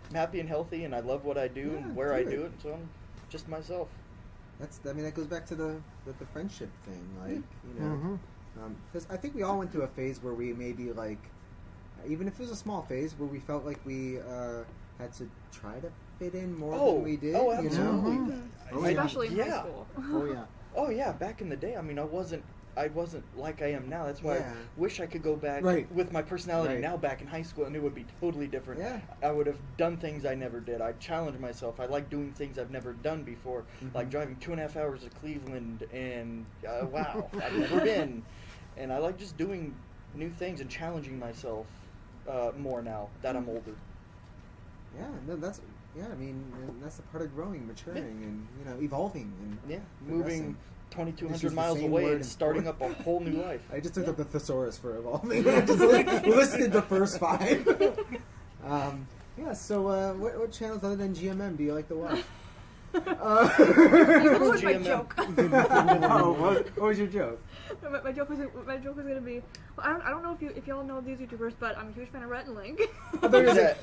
I'm happy and healthy, and I love what I do Yeah, and where I do do it. it. So I'm just myself. that goes back to the friendship thing, like you know. Mhm. Because I think we all went through a phase where we maybe like, even if it was a small phase, where we felt like we had to try to fit in more than we did. Oh, You know? absolutely. Mhm. Oh, yeah. Especially in high Yeah. school. Oh yeah. Oh yeah, back in the day. I mean, I wasn't like I am now. That's why Yeah. I wish I could go back Right. with my personality Right. now back in high school, and it would be totally different. Yeah. I would have done things I never did. I challenged myself. I like doing things I've never done before, Mm-hmm. like driving 2.5 hours to Cleveland, and wow, I've never been. And I like just doing new things and challenging myself more now that I'm older. Yeah, no, that's I mean, that's the part of growing, maturing, and you know, evolving, and Yeah, progressing. moving Just 2,200 use the miles same away word and in starting four. up a whole new life. I just looked up the thesaurus for evolving. I just listed the first 5. Yeah. So, what channels other than GMM do you like to watch? That was my GMM. joke. Oh, what was your joke? my joke was gonna be. Well, I don't know if y'all know these YouTubers, but I'm a huge fan of Rhett and Link.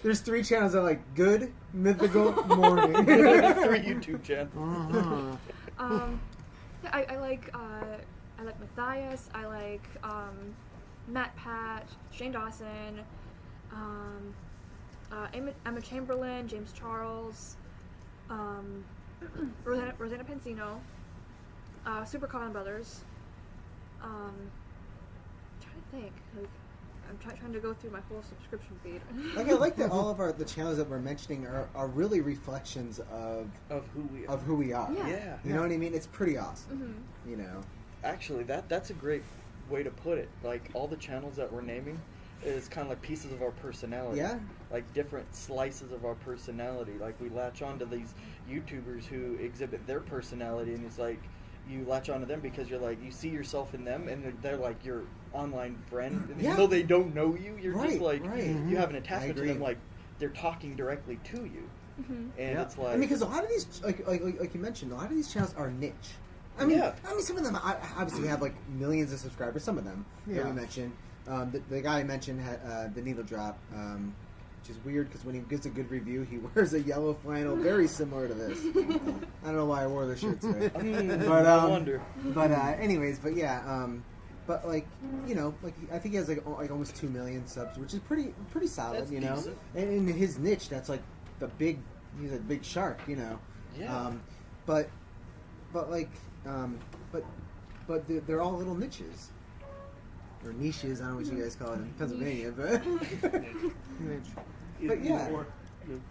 There's 3 channels that are like good, mythical, morning. 3 YouTube channels. Yeah, I like Matthias. I like Matt Pat, Shane Dawson, Emma Chamberlain, James Charles, Rosanna Pansino, Super Common Brothers. I'm trying to think. Like, I'm trying to go through my whole subscription feed. Like, I like that all of the channels that we're mentioning are really reflections Of who we are. of who we are. Yeah. You know what I mean? It's pretty awesome. Mhm. You know. Actually, that's a great way to put it. Like, all the channels that we're naming is kind of like pieces of our personality. Yeah. Like different slices of our personality. Like, we latch on to these YouTubers who exhibit their personality, and it's like you latch on to them because you're like, you see yourself in them, and they're like your online friend. And Yeah. even though they don't know you, you're Right, just like, right. you have an I attachment to agree. them. Like, they're talking directly to you, and Yeah. it's like I mean, because a lot of these, like you mentioned, a lot of these channels are niche. I mean, Yeah. some of them obviously have like millions of subscribers. Some of them that Yeah. we mentioned. The guy I mentioned had the Needle Drop, which is weird because when he gives a good review, he wears a yellow flannel very similar to this. I don't know why I wore the shirt today, but I wonder. But anyways, but yeah. But like like I think he has like almost 2 million subs, which is pretty solid, That's you know. decent. And in his niche, that's like he's a big shark, you know. Yeah. But they're all little niches or niches. I don't know what you guys call it in Pennsylvania, but But yeah. Or,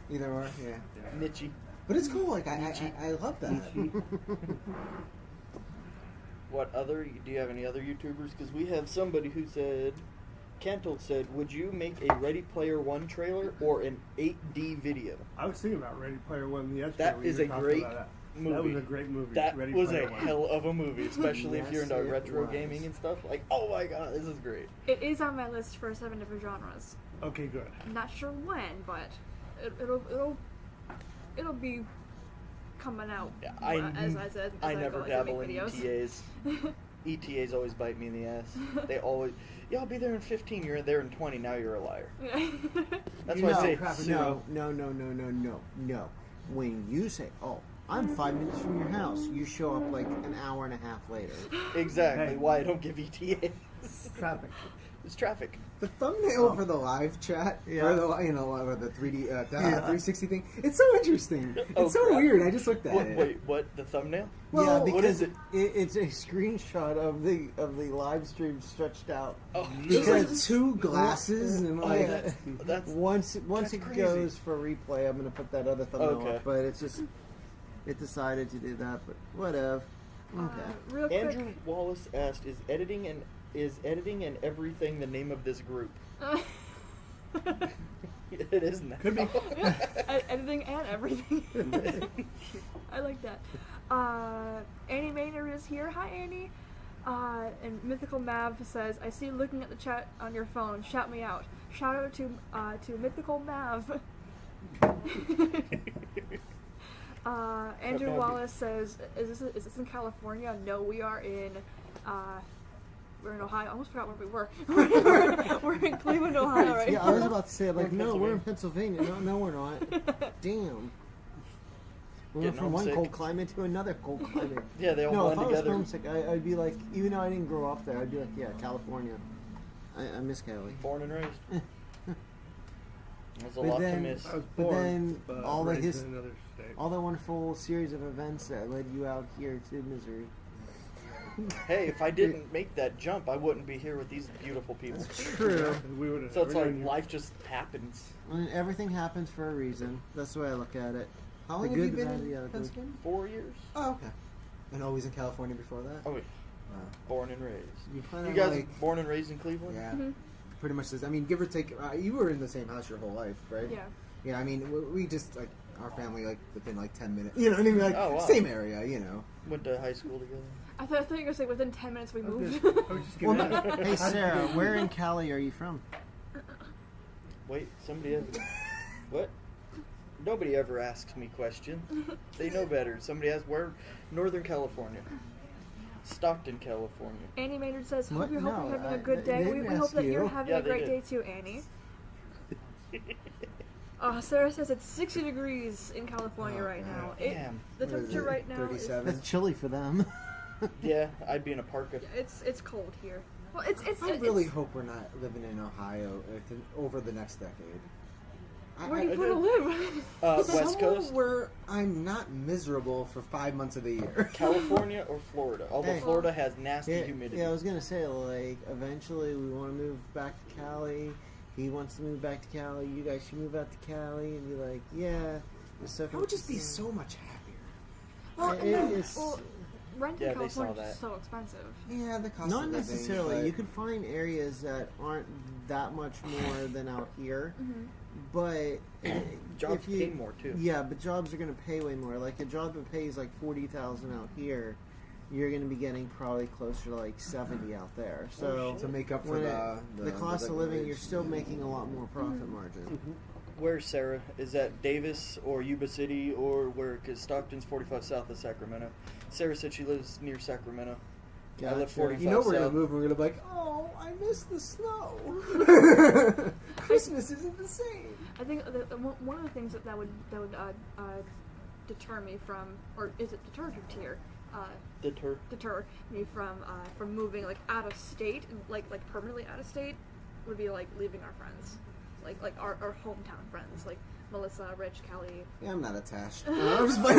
either or, yeah. Niche. But it's cool. Like I love that. What other? Do you have any other YouTubers? Because we have somebody who said, Cantle said, would you make a Ready Player One trailer or an 8D video? I was thinking about Ready Player One yesterday. That when is you a were talking great about that. movie. That was a great movie. That Ready was Player a One. hell of a movie, especially if you're Yes, into it retro was. gaming and stuff. Like, oh my god, this is great. It is on my list for 7 different genres. Okay, good. I'm not sure when, but it'll be coming out. Yeah, as I said, as I go, never as I dabble make in videos. ETAs. ETAs always bite me in the ass. They always, yeah, I'll be there in 15. You're there in 20. Now you're a liar. That's why I say no. When you say, "Oh, I'm 5 minutes from your house," you show up like an hour and a half later. exactly Hey. why I don't give ETAs. Traffic. It's traffic. The thumbnail for the live chat, Yeah. or or the 3D, 360 thing, it's so interesting. Oh, It's so crap. weird. I just looked at What, it. wait, what? The thumbnail? Well, yeah, what because is it? It's a screenshot of the live stream stretched out. Oh, There's like Because- 2 glasses and oh, like that's Once that's it crazy. goes for replay, I'm gonna put that other thumbnail Okay. up. But it's just it decided to do that. But whatever. Okay. Real quick. Andrew Wallace asked, "Is editing and everything the name of this group?" It is now. Could be. Editing and everything. I like that. Annie Maynard is here. Hi, Annie. And Mythical Mav says, "I see you looking at the chat on your phone. Shout me out." Shout out to Mythical Mav. Andrew Mav. Wallace says, "Is this in California?" No, we are in. We're in Ohio. I almost forgot where we were. we're in Cleveland, Ohio, right Yeah, I was about to say, like, in no, we're in Pennsylvania. No, we're not. Damn. We went Getting from one homesick. cold climate to another cold climate. Yeah, they all No, if blend I was together. homesick, I'd be like, even though I didn't grow up there, I'd be like, yeah, California. I miss Cali. Born and raised. There's a But lot then- to miss. I was But born, then but all the raised in another state. all the wonderful series of events that led you out here to Missouri. Hey, if I didn't make that jump, I wouldn't be here with these beautiful people. True. We would have. So it's like life just happens. And everything happens for a reason. That's the way I look at it. How The long have good, you the been bad, the in ugly. Pennsylvania? 4 years. Oh, okay. And always in California before that? Oh wait, born and raised. You kind You of guys like, born and raised in Cleveland? yeah, Mhm. pretty much this. I mean, give or take, you were in the same house your whole life, right? Yeah. Yeah, I mean, we just, like, our family, like, within, like, 10 minutes. You know what I mean? Like, Oh, wow. same area, you know. Went to high school together. I thought you were gonna say within 10 minutes we moved. I was just Well, getting that. Hey Sarah, where in Cali are you from? Wait, somebody ever... What? Nobody ever asks me questions. They know better. Somebody asks where? Northern California. Stockton, California. Annie Maynard says, "Hope What? you're No, having I- a good they day. We didn't hope ask that you're you. having Yeah, a they great did. day too, Annie." Sarah says it's 60 degrees in California Oh, right now. damn. The What is temperature it, right now is 37? That's chilly for them. Yeah, I'd be in a parka. it's cold here. Well, it's I really hope we're not living in Ohio over the next decade. Where do you I want to live? West Somewhere Coast, where I'm not miserable for 5 months of the year. California, or Florida. Although Hey. Florida has nasty Yeah, humidity. yeah, I was gonna say, like, eventually we want to move back to Cali. He wants to move back to Cali. You guys should move out to Cali and be like, yeah. I would just be so much happier. Well, It- and then, it's- well, rent Yeah, in they saw California is that. so expensive. Yeah, the cost Not of living, necessarily. but- You could find areas that aren't that much more than out here, Mm-hmm. but Jobs if you, pay more, too. Yeah, but jobs are going to pay way more. Like a job that pays like 40,000 out here, you're going to be getting probably closer to like 70 out there. So to make up for when the cost of living living, wage. you're still making a lot more profit margin. Where's Sarah? Is that Davis or Yuba City or where? Because Stockton's 45 south of Sacramento. Sarah said she lives near Sacramento. I live 45 You know we're gonna south. move and we're gonna be like, oh, I miss the snow. Christmas isn't the same. I think one of the things that would deter me from, or is it deter or deter? Deter me from moving like out of state, like permanently out of state, would be like leaving our friends, like our hometown friends, like Melissa, Rich, Kelly. Yeah, I'm not attached. Hopefully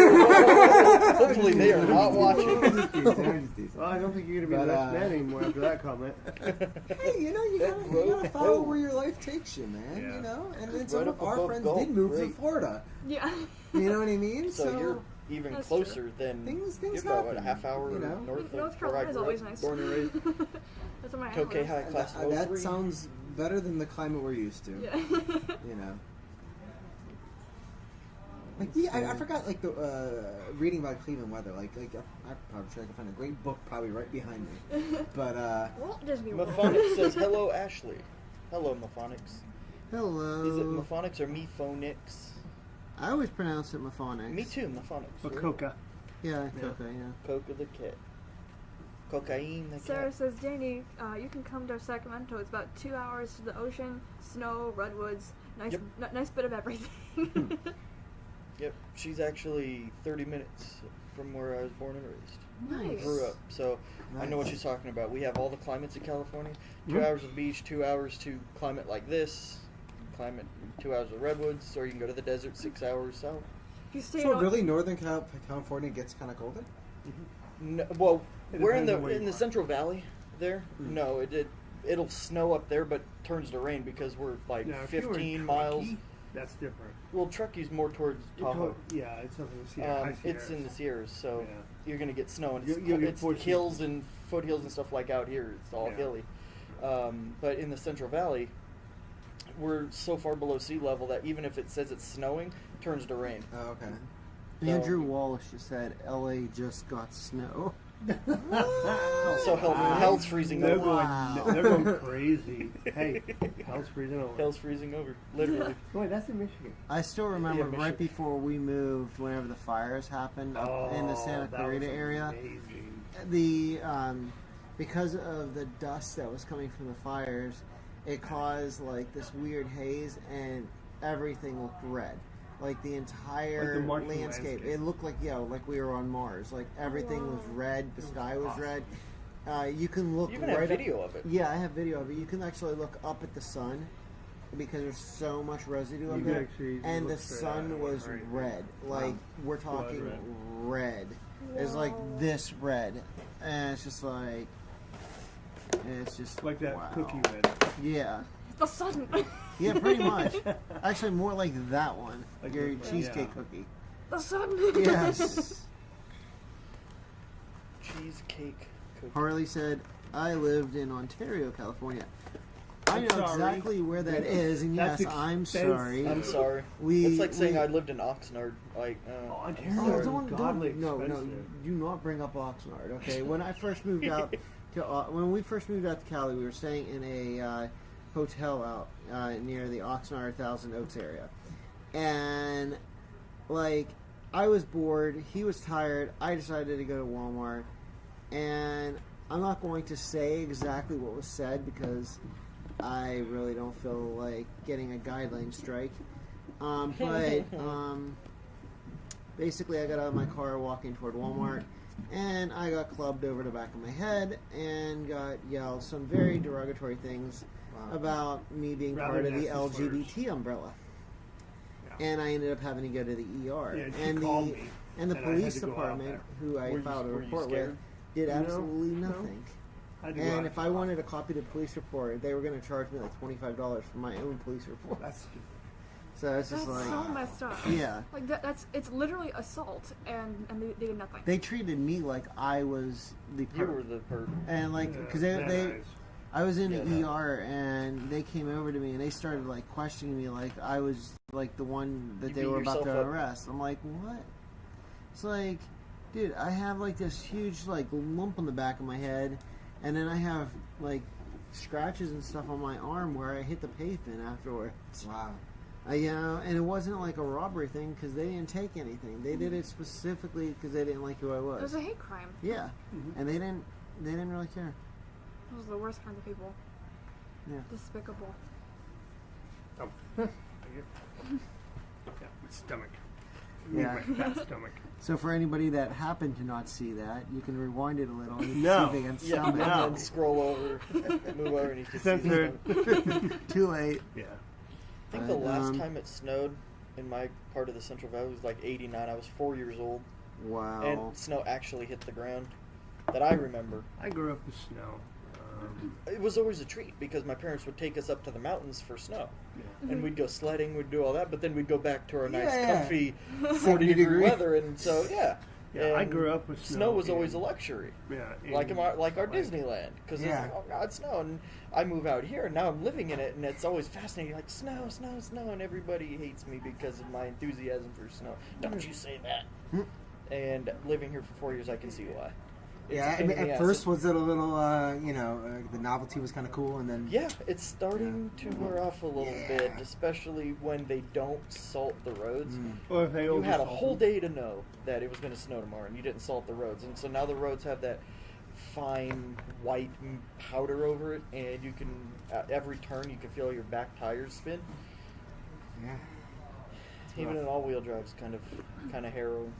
they are not watching. Well, I don't think you're going to be the next man anymore after that comment. Hey, you know, you gotta follow where your life takes you, man. Yeah. You know, and then Right some up of our above friends golf, did move to great. Florida. Yeah. You know what I mean? So you're even That's closer than Things you're about what, a happen, half hour you know? north North of where I Carolina's grew always up, nice. born and raised. That's where my Tokay aunt High lives. class of That 03. sounds better than the climate we're used to. Yeah. You know. Like I forgot like the reading about Cleveland weather. Like I probably sure I can find a great book probably right behind me. But Walt Disney World. Maphonics says, hello, Ashley. Hello, Maphonics. Hello. Is it Maphonics or Mephonics? I always pronounce it Maphonics. Me too, Maphonics. Macoca. Yeah, Yeah. okay, yeah. Coca the cat. Cocaine the Sarah cat. says, Janie, you can come to Sacramento. It's about 2 hours to the ocean, snow, redwoods, nice, Yep. nice bit of everything. Yep, she's actually 30 minutes from where I was born and raised. Nice. Grew up, so I know what Nice. she's talking about. We have all the climates in California. 2 Mhm. hours of beach, 2 hours to climate like this, climate 2 hours of redwoods, or you can go to the desert 6 hours south. If you stay so in really, Northern California gets kind of colder. No, well, It we're in depends on where the you are. Central Valley there. No, it'll snow up there, but turns to rain because we're like Now, if you were in 15 miles. Truckee, that's different. Well, Truckee's more towards Tahoe. Yeah, it's something to see. High It's in Sierras. the Sierras, so Yeah. you're gonna get snow, and it's, You'll get it's fortunate. hills and foothills and stuff like out here. It's all Yeah. hilly. But in the Central Valley, we're so far below sea level that even if it says it's snowing, it turns to rain. Oh, okay. Andrew Walsh just said LA just got snow. So hell's freezing They're over. going, Wow. they're going crazy. Hey, hell's freezing over. Hell's freezing over, literally. Wait, that's in Michigan. I still remember Yeah, right Michigan. before we moved, whenever the fires happened up in the Santa that Clarita was area, amazing. the because of the dust that was coming from the fires, it caused like this weird haze, and everything looked red. Like the entire Like the Martian landscape. landscape. It looked like like we were on Mars. Like everything was Wow. red. The sky was awesome. red. You can look You even right have up- video of it. Yeah, I have video of it. You can actually look up at the sun because there's so much residue You up can there, actually and the look straight at sun it, was right. red. Like we're talking red. It's like Wow. this red, and it's just like it's just Like that wow. cookie red. Yeah, the sun. yeah, pretty much. Actually, more like that one, Like your the- cheesecake yeah. cookie. The sun. Yes. Cheesecake cookie. Harley said, "I lived in Ontario, California." I I'm know sorry. exactly where that is, and That's yes, I'm expensive. sorry. I'm sorry. We- it's like saying we- I lived in Oxnard. Like, Oh, Oh, Ontario. don't, Godly no, expensive. do not bring up Oxnard. Okay, when I first moved out when we first moved out to Cali, we were staying in a hotel out near the Oxnard Thousand Oaks area, and like I was bored, he was tired. I decided to go to Walmart, and I'm not going to say exactly what was said because I really don't feel like getting a guideline strike. But basically, I got out of my car walking toward Walmart, and I got clubbed over the back of my head and got yelled some very derogatory things about me being Rather part of the nasty LGBT umbrella. Yeah. And I ended up having to go to the ER. Yeah, she and called the me, and the and I had police to go out department, there. who I Were you- filed a were you report with, scared? did No, absolutely no. nothing. I had to go out And if I talk. wanted a copy of the police report, they were going to charge me like $25 for my own police report. That's stupid. So it's just That's like, so messed up. yeah. Like it's literally assault, and they did nothing. They treated me like I was the you were perp. the perp. And like, Yeah, because they're they nice. I was in Yeah, the no. ER and they came over to me and they started like questioning me like I was like the one that You they beat were about to yourself up. arrest. I'm like, what? It's like, dude, I have like this huge like lump on the back of my head, and then I have like scratches and stuff on my arm where I hit the pavement afterwards. Wow. And it wasn't like a robbery thing because they didn't take anything. They did it specifically because they didn't like who I It was was. a hate crime. Yeah, and they didn't really care. Those are the worst kind of people. Yeah. Despicable. Oh. Yeah, my stomach. Yeah. My fat stomach. So for anybody that happened to not see that, you can rewind it a little and you can No. see if they can Yeah, stomach. and then scroll over, move over, and you can see Censored. the Too late. Yeah. I think the last time it snowed in my part of the Central Valley was like 89. I was 4 years old, Wow. and snow actually hit the ground that I remember. I grew up with snow. It was always a treat because my parents would take us up to the mountains for snow. Yeah. And we'd go sledding, we'd do all that, but then we'd go back to our nice, Yeah. comfy 70 40-degree degree. weather, and so, yeah. Yeah, I And grew up with snow. Snow was in- always a luxury. Yeah. Like our like- Disneyland, because Yeah. it's like, oh god, snow, and I move out here, and now I'm living in it, and it's always fascinating, like snow, snow, snow, and everybody hates me because of my enthusiasm for snow. Don't you say that? Hmm. And living here for 4 years, I can see why. It's Yeah, a pain in the at ass. first was it a little, the novelty was kind of cool, and then Yeah, it's starting to wear off a little bit, Yeah. especially when they don't salt the roads. Or if they You had a oversalt whole them. day to know that it was going to snow tomorrow, and you didn't salt the roads, and so now the roads have that fine white powder over it, and you can at every turn you can feel your back tires spin. yeah. Even an all-wheel drive is kind of harrowing.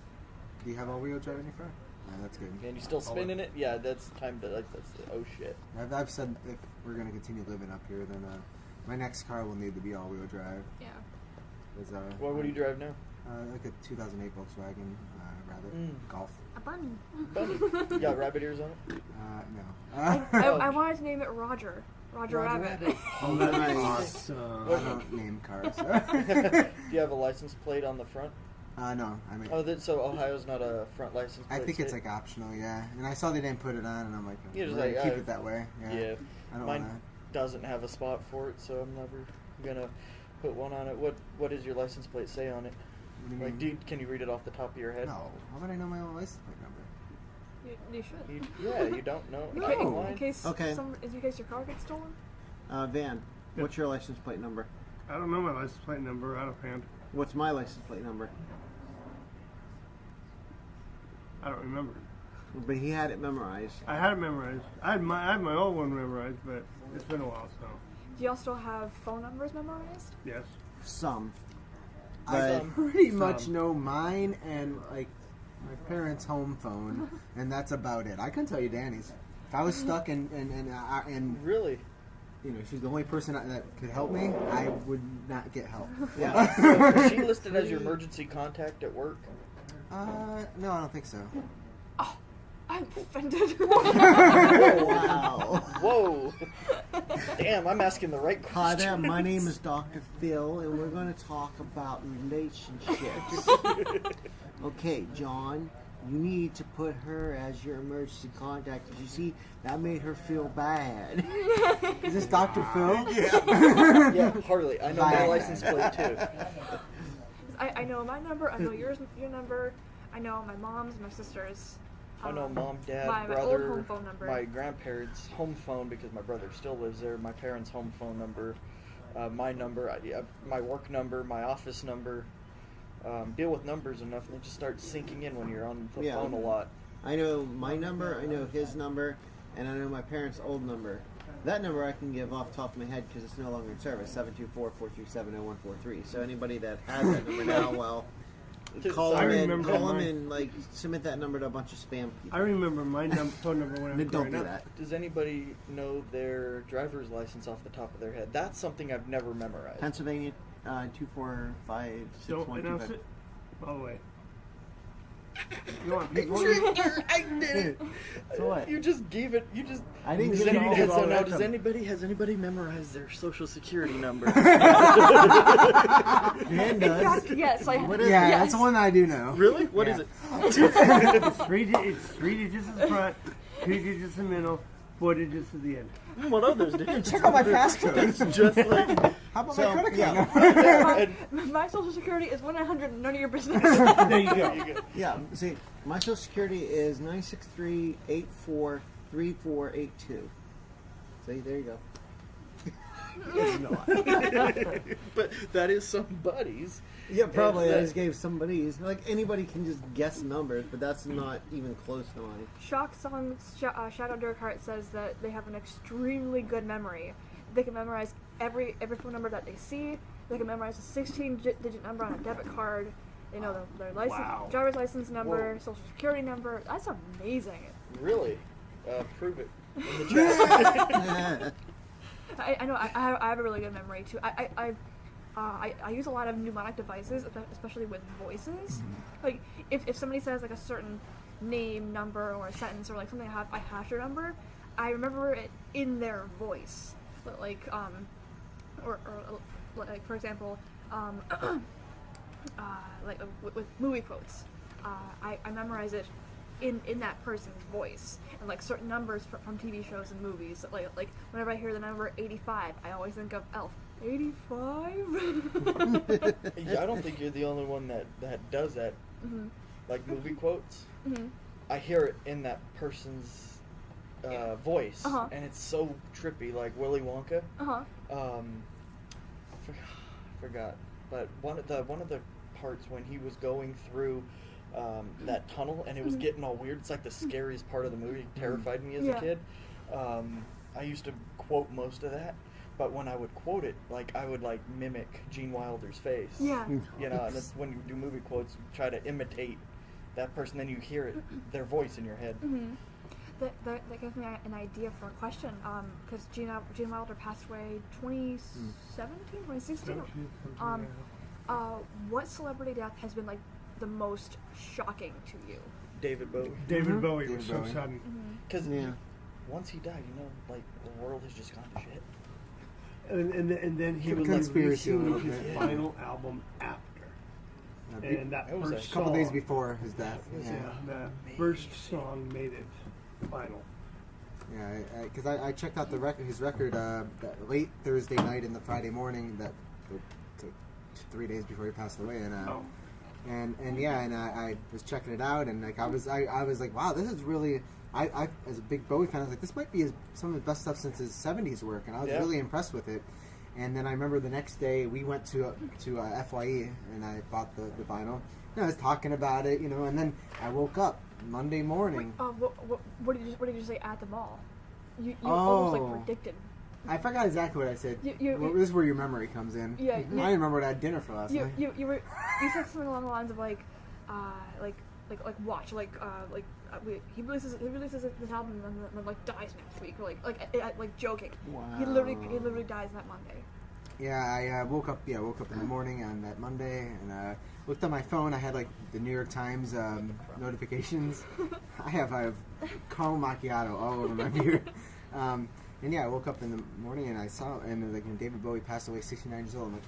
Do you have all-wheel drive in your car? That's good. And you still spinning it? Yeah, that's time to oh shit. I've said if we're gonna continue living up here, then my next car will need to be all-wheel drive. Yeah. Is, What do you drive now? Like a 2008 Volkswagen Golf. A bunny. Bunny. You got rabbit ears on it? No. I wanted to name it Roger. Roger Rabbit. Oh, Nice. Awesome. I don't name cars. Do you have a license plate on the front? No, I mean, So Ohio's not a front license I plate think it's state? like optional, yeah. And I saw they didn't put it on, and I'm like, You're just we're gonna like, keep it that way. Yeah. Yeah. I don't Mine wanna. doesn't have a spot for it, so I'm never gonna put one on it. What does your license plate say on it? What do you Like, mean? can you read it off the top of your head? No. How would I know my own license plate number? You should. You don't know. No. Okay, In fine. case Okay. in case your car gets stolen. Van, what's your license plate number? I don't know my license plate number out of hand. What's my license plate number? I don't remember. But he had it memorized. I had it memorized. I had my old one memorized, but it's been a while, so Do you also have phone numbers memorized? yes. Some. I But pretty much Some. know mine and like my parents' home phone, and that's about it. I couldn't tell you Danny's. If I was stuck and Really? you know she's the only person that could help me, I would not get help. yeah. So, is she listed as your emergency contact at work? No, I don't think so. I'm offended. Wow. Whoa! Damn, I'm asking the right Hi there, question. my name is Dr. Phil, and we're going to talk about relationships. Okay, John, you need to put her as your emergency contact. Did you see, that made her feel bad. Is this Dr. Phil? Yeah, Harley. I know my Bye. license plate too. I know my number. I know your number. I know my mom's, my sister's. I know mom, dad, my brother, old home phone number. my grandparents' home phone because my brother still lives there. My parents' home phone number, my number, my work number, my office number. Deal with numbers enough, and they just start sinking in when you're on the Yeah. phone a lot. I know my number, I know his number, and I know my parents' old number. That number I can give off the top of my head because it's no longer in service, 724-437-0143. So anybody that has that number now, well, call I them in, remember call them mine. in, like, submit that number to a bunch of spam people. I remember my phone number when I was Don't growing do up. that. Does anybody know their driver's license off the top of their head? That's something I've never memorized. Pennsylvania, Don't 2456125. announce it all the way. You want people? I did it. So what? You just gave it. You just. I didn't Does give it anybody, all. so now, Welcome. has anybody memorized their social security number? Dan does. Yes, I. What is Yeah, yes. that's one I do know. Really? What is Yeah. it? It's three digits at the front, 2 digits in the middle, 4 digits at the end. What others did? Check out my passcode. Just like. How about So, my credit yeah. card number? And, My social security is 100. None of your business. There you go. you go. Yeah, see, my social security is 963-84-3482. See, there you go. It's not. But that is somebody's. Yeah, probably. And I just gave somebody's. Like, anybody can just guess numbers, but that's not even close to mine. Shock Song Shadow Dirkheart says that they have an extremely good memory. They can memorize every phone number that they see. They can memorize a 16-digit number on a debit card. They know their license, driver's license number, social security number. That's amazing. Really? Prove it in the chat. I know. I have a really good memory too. I use a lot of mnemonic devices, especially with voices. Like if somebody says like a certain name, number, or a sentence, or like something I hash their number, I remember it in their voice. But like or like for example, like with movie quotes, I memorize it in that person's voice, and like certain numbers from TV shows and movies. Like whenever I hear the number 85, I always think of Elf. 85. Yeah, I don't think you're the only one that does that. Like movie quotes. I hear it in that person's voice, and it's so trippy, like Willy Wonka. Forgot, but one of the parts when he was going through that tunnel and it was getting all weird. It's like the scariest part of the movie. It terrified me as a kid. I used to quote most of that, but when I would quote it, like I would like mimic Gene Wilder's face. Yeah. You know, and that's when you do movie quotes, you try to imitate that person, then you hear it, their voice in your head. That gives me an idea for a question, because Gene Wilder passed away 2017, 2016. What celebrity death has been like the most shocking to you? David Bowie. David Bowie was so sudden. Because once he died, you know, like the world has just gone to shit. And then he would release his final album after. And that it was first a couple song, days before his death. that first song made it final. Yeah, because I checked out his record that late Thursday night and the Friday morning, that 3 days before he passed away, and I was checking it out, and like I was like, wow, this is really. I as a big Bowie fan, I was like, this might be some of the best stuff since his '70s work, and I was really impressed with it. And then I remember the next day we went to FYE, and I bought the vinyl. And I was talking about it, you know, and then I woke up Monday morning. What did you say at the mall? You almost like predicted. I forgot exactly what I said. This is where your memory comes in. Yeah, I didn't remember what I had dinner for last night. You said something along the lines of like watch he releases this album and then like dies next week, or like joking. Wow. He literally dies that Monday. Yeah, I woke up in the morning on that Monday, and looked on my phone. I had like the New York Times notifications. I have caramel macchiato all over my beard. And yeah, I woke up in the morning and I saw, and like David Bowie passed away, 69 years old. I'm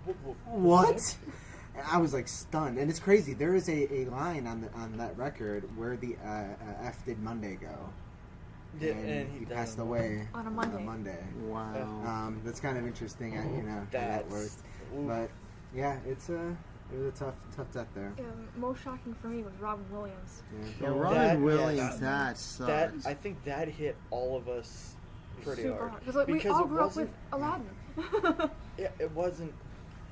like, what? And I was like stunned, and it's crazy. There is a line on that record where the F did Monday go. Yeah, and he passed away on a Monday. Wow. That's kind of interesting, you know, how that worked. But yeah, it was a tough death there. Most shocking for me was Robin Williams. Yeah, Robin Williams, that sucks. That, I think that hit all of us pretty hard. Because we all grew up with Aladdin. Yeah, it wasn't.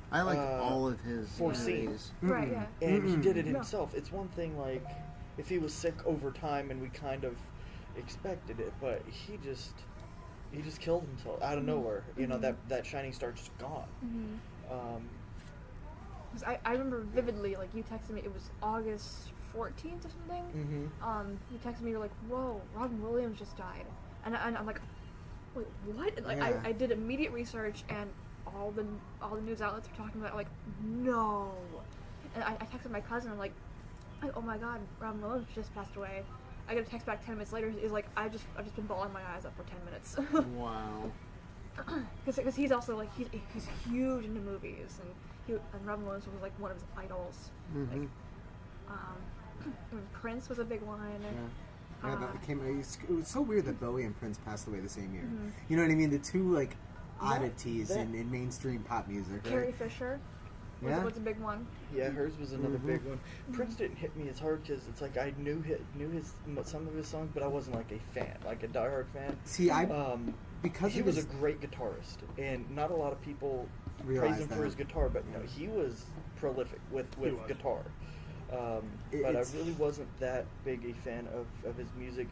I like all of his movies. Right, yeah. And he did it himself. It's one thing, like, if he was sick over time and we kind of expected it, but he just killed himself out of nowhere. You know, that shining star just gone. I remember vividly, like, you texted me, it was August 14th or something. You texted me, you're like, whoa, Robin Williams just died. And I'm like, wait, what? And, like, I did immediate research, and all the news outlets were talking about it, like, no. And I texted my cousin, I'm like, oh my god, Robin Williams just passed away. I get a text back 10 minutes later. He's like, I've just been bawling my eyes up for 10 minutes. Wow. Because he's also like he's huge into movies, and Robin Williams was like one of his idols. Like, Prince was a big one. Yeah, it was so weird that Bowie and Prince passed away the same year. You know what I mean? The two like oddities in mainstream pop music. Carrie Fisher was a big one. Yeah, hers was another big one. Prince didn't hit me as hard because it's like I knew his some of his songs, but I wasn't like a fan, like a diehard fan. See, because he of was a his great guitarist, and not a lot of people praise Realize him for that. his guitar, but no, he was prolific with was. guitar. But I It's- really wasn't that big a fan of his music.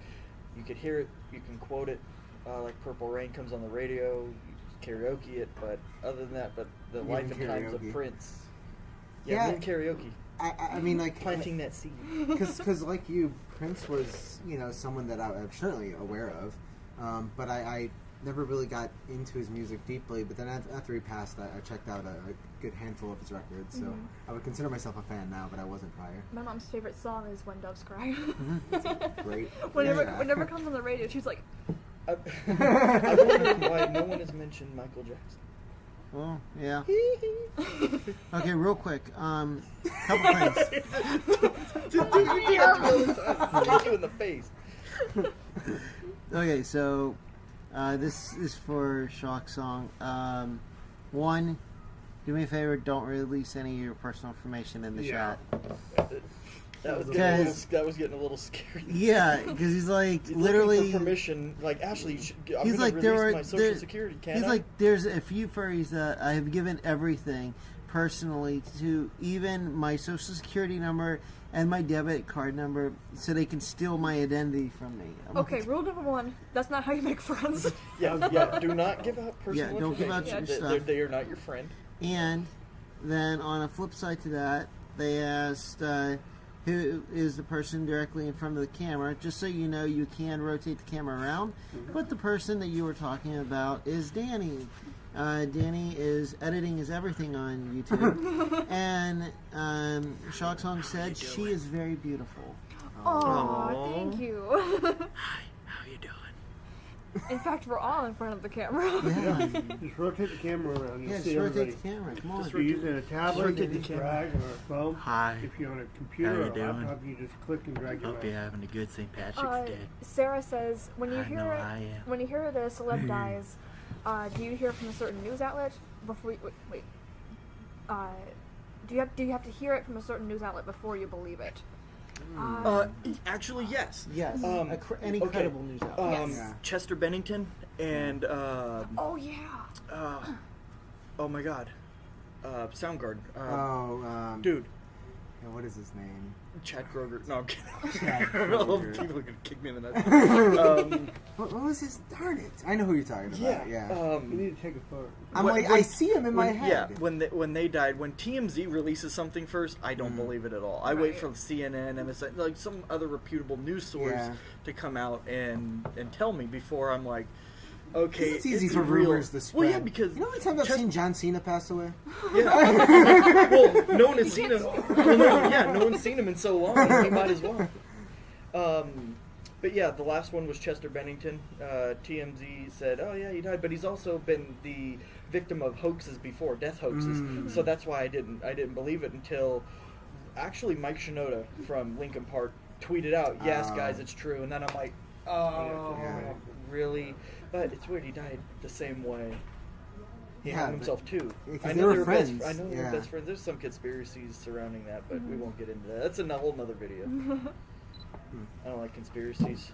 You could hear it, you can quote it, like Purple Rain comes on the radio, you karaoke it, but other than that, but the Even life and times of karaoke. Prince. Yeah. Even karaoke. I mean, like Planting that seed. because like you, Prince was someone that I'm certainly aware of, but I never really got into his music deeply. But then after he passed, I checked out a good handful of his records. So I would consider myself a fan now, but I wasn't prior. My mom's favorite song is "When Doves Cry." Great. whenever Yeah. whenever it comes on the radio, she's like, I wonder why no one has mentioned Michael Jackson. Well, yeah. Okay, real quick. Couple things. You get you in the face. Okay, so this is for Shock Song. One, do me a favor, don't release any of your personal information in the Yeah. chat. That was Because- getting a little scary. Yeah, because he's like He's literally. looking for permission. Like Ashley, I'm He's gonna like release there are my social there- security. Can He's I? like there's a few furries that I have given everything personally to, even my social security number and my debit card number, so they can steal my identity from me. I'm "Okay, like, rule number 1: that's not how you make friends." yeah. Do not give out personal Yeah, don't give out information. your They- stuff. They are not your friend. And then on a flip side to that, they asked who is the person directly in front of the camera. Just so you know, you can rotate the camera around, but the person that you were talking about is Danny. Danny is editing his everything on YouTube, and Shock Song said she is very beautiful. Aw, thank you. Hi, how you doing? In fact, we're all in front of the camera. Yeah, Just rotate the camera around. You'll yeah, see just everybody. rotate the camera. Come on. If you're using a tablet, rotate you the just camera. drag, or a phone. Hi. If you're on a computer How or you a doing? laptop, you just click and drag your Hope you're mouse. having a good St. Patrick's Day. Sarah says, when you I hear know I am. when you hear the celeb dies, do you hear from a certain news outlet before? Wait. Do you have to hear it from a certain news outlet before you believe it? Actually, yes. Yes, any okay. credible news outlet. Yes. Yeah. Chester Bennington and Oh yeah. oh my God, Soundgarden. Dude. Dude, What is his name? Chad Kroger. No, I'm kidding. Chad People Kroger. are gonna kick me in the nuts. What was his? Darn it! I know who you're talking about. Yeah. You need to take a photo. I'm when- like, when- I see him in my when- head. Yeah, when they died, when TMZ releases something first, I don't believe it at all. I wait Right. for CNN, MSN, like some other reputable news source Yeah. to come out and tell me before I'm like, okay, It's easy for real. rumors to spread. Well, yeah, because you know how many times I've seen John Cena pass away? yeah. Well, no one has seen him. No one's seen him in so long. He might as well. But yeah, the last one was Chester Bennington. TMZ said, "Oh yeah, he died," but he's also been the victim of hoaxes before, death hoaxes. So that's why I didn't believe it until actually Mike Shinoda from Linkin Park tweeted out, "Yes, guys, it's true." And then I'm like, "Oh, Yeah. really?" But it's weird. He died the same way. He Yeah, hung himself too. Yeah, 'cause I they know were they were friends. best. I know they Yeah. were best friends. There's some conspiracies surrounding that, but we won't get into that. That's a whole nother video. I don't like conspiracies.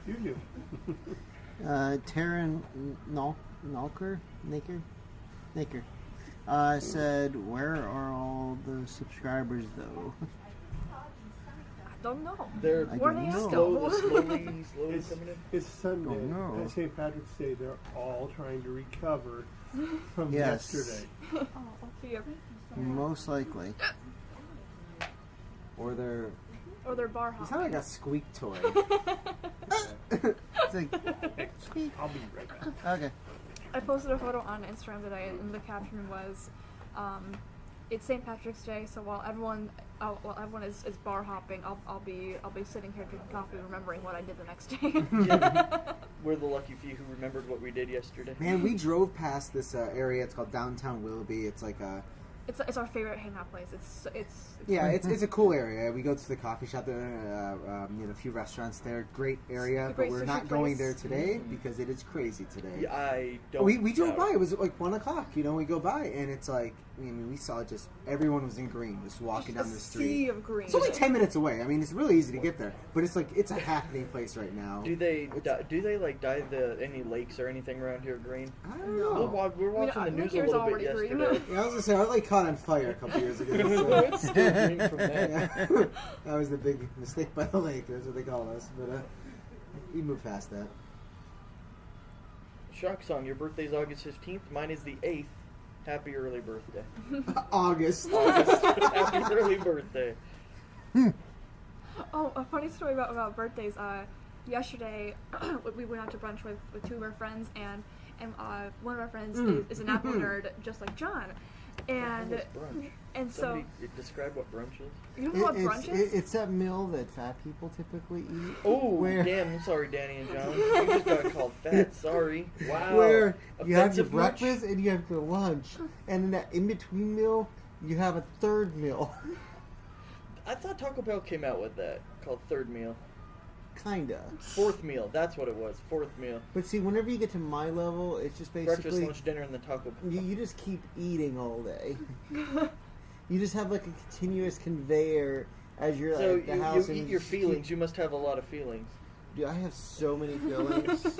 You do. Taryn Naker said, "Where are all the subscribers, though?" I don't know. They're I Where don't they know. slowly It's, coming in. it's Sunday. Oh, no. At St. Patrick's Day, they're all trying to recover from Yes. yesterday. Oh, yeah. Most likely. Or they're. Or their bar You hop. sound like a squeak toy. It's like, I'll be right back. okay. I posted a photo on Instagram today, and the caption was, "It's St. Patrick's Day, so while everyone is bar hopping, I'll be sitting here drinking coffee, remembering what I did the next day." We're the lucky few who remembered what we did yesterday. Man, we drove past this area. It's called Downtown Willoughby. It's like a it's our favorite hangout place. It's Yeah, it's a cool area. We go to the coffee shop there, a few restaurants there. Great area, It's a but great we're sushi not going there place. today because it is crazy today. Yeah, I don't. We drove doubt by. it. It was like 1 o'clock. You know, we go by and it's like, I mean, we saw just everyone was in green, just walking just down a the street. sea of green. It's only 10 minutes away. I mean, it's really easy to get there, but it's like it's a happening place right now. Do they like dye any lakes or anything around here green? I don't know. We're watching the I think news a yours little bit already green. yesterday. Yeah, I was gonna say our lake caught on fire a couple years ago. It's still green from that. Yeah. That was the big mistake by the lake. That's what they call us. But we moved past that. Shock song. Your birthday's August 15th. Mine is the 8th. Happy early birthday. August. Happy early birthday. Oh, a funny story about birthdays. Yesterday, we went out to brunch with two of our friends, and one of our friends is an Apple nerd, just like John. And What is brunch? and so Somebody describe what brunch is. you know what brunch is? It's that meal that fat people typically eat. Oh, Where- damn! I'm sorry, Danny and John. You just got called fat. Sorry. Wow. Where you have your Offensive much? breakfast and you have your lunch, and in that in-between meal, you have a third meal. I thought Taco Bell came out with that called third meal, Kinda. fourth meal. That's what it was. Fourth meal. But see, whenever you get to my level, it's just Breakfast, basically lunch, dinner, and then Taco Bell. you just keep eating all day. You just have like a continuous conveyor as you're So like the you house. eat and your keep- feelings. You must have a lot of feelings. Dude, I have so many feelings.